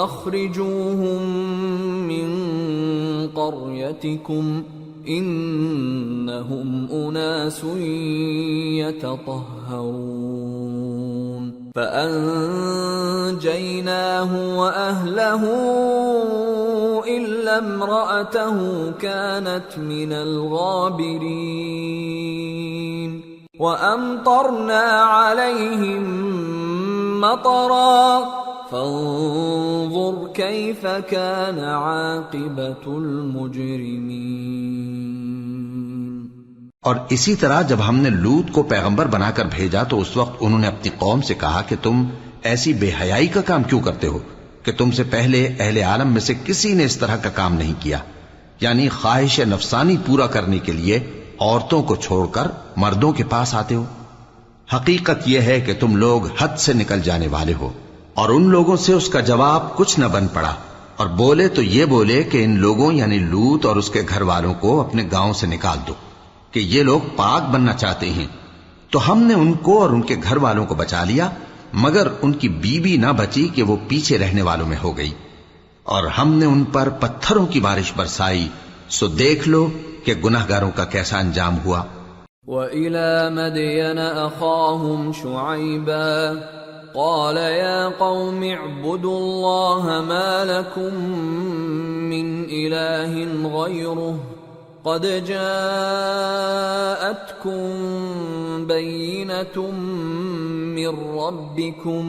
أخرجوهم من قريتكم إنهم أناس يتطهرون فأنجيناه وأهله إلا امرأته كانت من الغابرين وأمطرنا عليهم مطرا فانظر كيف كان عاقبة المجرمين۔ اور اسی طرح جب ہم نے لوط کو پیغمبر بنا کر بھیجا تو اس وقت انہوں نے اپنی قوم سے کہا کہ تم ایسی بے حیائی کا کام کیوں کرتے ہو کہ تم سے پہلے اہل عالم میں سے کسی نے اس طرح کا کام نہیں کیا، یعنی خواہش نفسانی پورا کرنے کے لیے عورتوں کو چھوڑ کر مردوں کے پاس آتے ہو۔ حقیقت یہ ہے کہ تم لوگ حد سے نکل جانے والے ہو۔ اور ان لوگوں سے اس کا جواب کچھ نہ بن پڑا، اور بولے تو یہ بولے کہ ان لوگوں یعنی لوط اور اس کے گھر والوں کو اپنے گاؤں سے نکال دو کہ یہ لوگ پاک بننا چاہتے ہیں۔ تو ہم نے ان کو اور ان کے گھر والوں کو بچا لیا، مگر ان کی بیوی نہ بچی کہ وہ پیچھے رہنے والوں میں ہو گئی، اور ہم نے ان پر پتھروں کی بارش برسائی، سو دیکھ لو کہ گناہگاروں کا کیسا انجام ہوا۔ وَإِلَى مَدْيَنَ أَخَاهُمْ شُعَيْبًا قال يا قوم اعبدوا الله ما لكم من إله غيره قد جاءتكم بينة من ربكم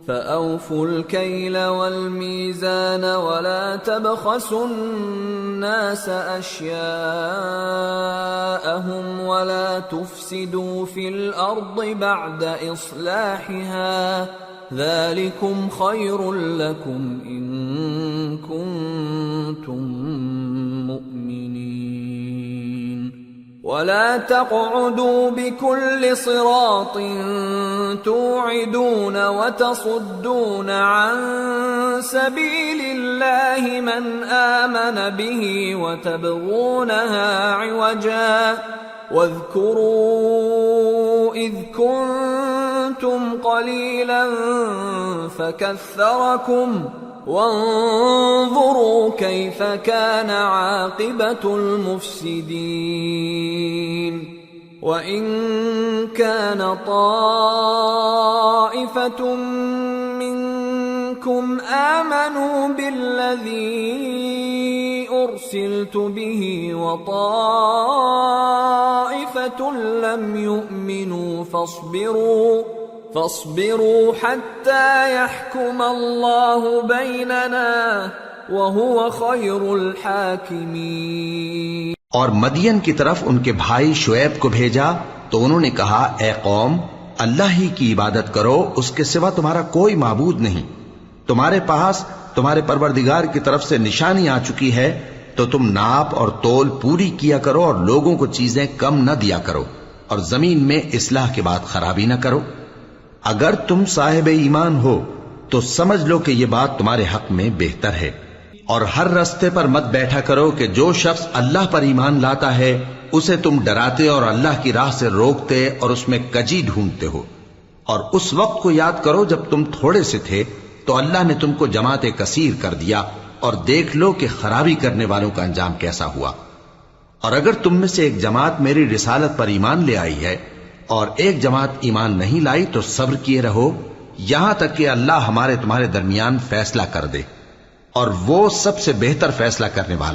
فأوفوا الكيل والميزان ولا تبخسوا الناس أشياءهم ولا تفسدوا في الأرض بعد إصلاحها ذلكم خير لكم إن كنتم مؤمنين ولا تقعدوا بكل صراط توعدون وتصدون عن سبيل الله من آمن به وتبغونها عوجا واذكروا إذ كنتم قليلا فكثركم وانظروا كيف كان عاقبة المفسدين وإن كان طائفة منكم آمنوا بالذي أرسلت به وطائفة لم يؤمنوا فاصبروا حتى يحكم الله بيننا وهو خير الحاكمين۔ اور مدین کی طرف ان کے بھائی شعیب کو بھیجا تو انہوں نے کہا اے قوم اللہ ہی کی عبادت کرو، اس کے سوا تمہارا کوئی معبود نہیں، تمہارے پاس تمہارے پروردگار کی طرف سے نشانی آ چکی ہے تو تم ناپ اور تول پوری کیا کرو اور لوگوں کو چیزیں کم نہ دیا کرو اور زمین میں اصلاح کے بعد خرابی نہ کرو۔ اگر تم صاحب ایمان ہو تو سمجھ لو کہ یہ بات تمہارے حق میں بہتر ہے، اور ہر رستے پر مت بیٹھا کرو کہ جو شخص اللہ پر ایمان لاتا ہے اسے تم ڈراتے اور اللہ کی راہ سے روکتے اور اس میں کجی ڈھونڈتے ہو۔ اور اس وقت کو یاد کرو جب تم تھوڑے سے تھے تو اللہ نے تم کو جماعت کثیر کر دیا، اور دیکھ لو کہ خرابی کرنے والوں کا انجام کیسا ہوا۔ اور اگر تم میں سے ایک جماعت میری رسالت پر ایمان لے آئی ہے اور ایک جماعت ایمان نہیں لائی تو صبر کیے رہو یہاں تک کہ اللہ ہمارے تمہارے درمیان فیصلہ کر دے، اور وہ سب سے بہتر فیصلہ کرنے والا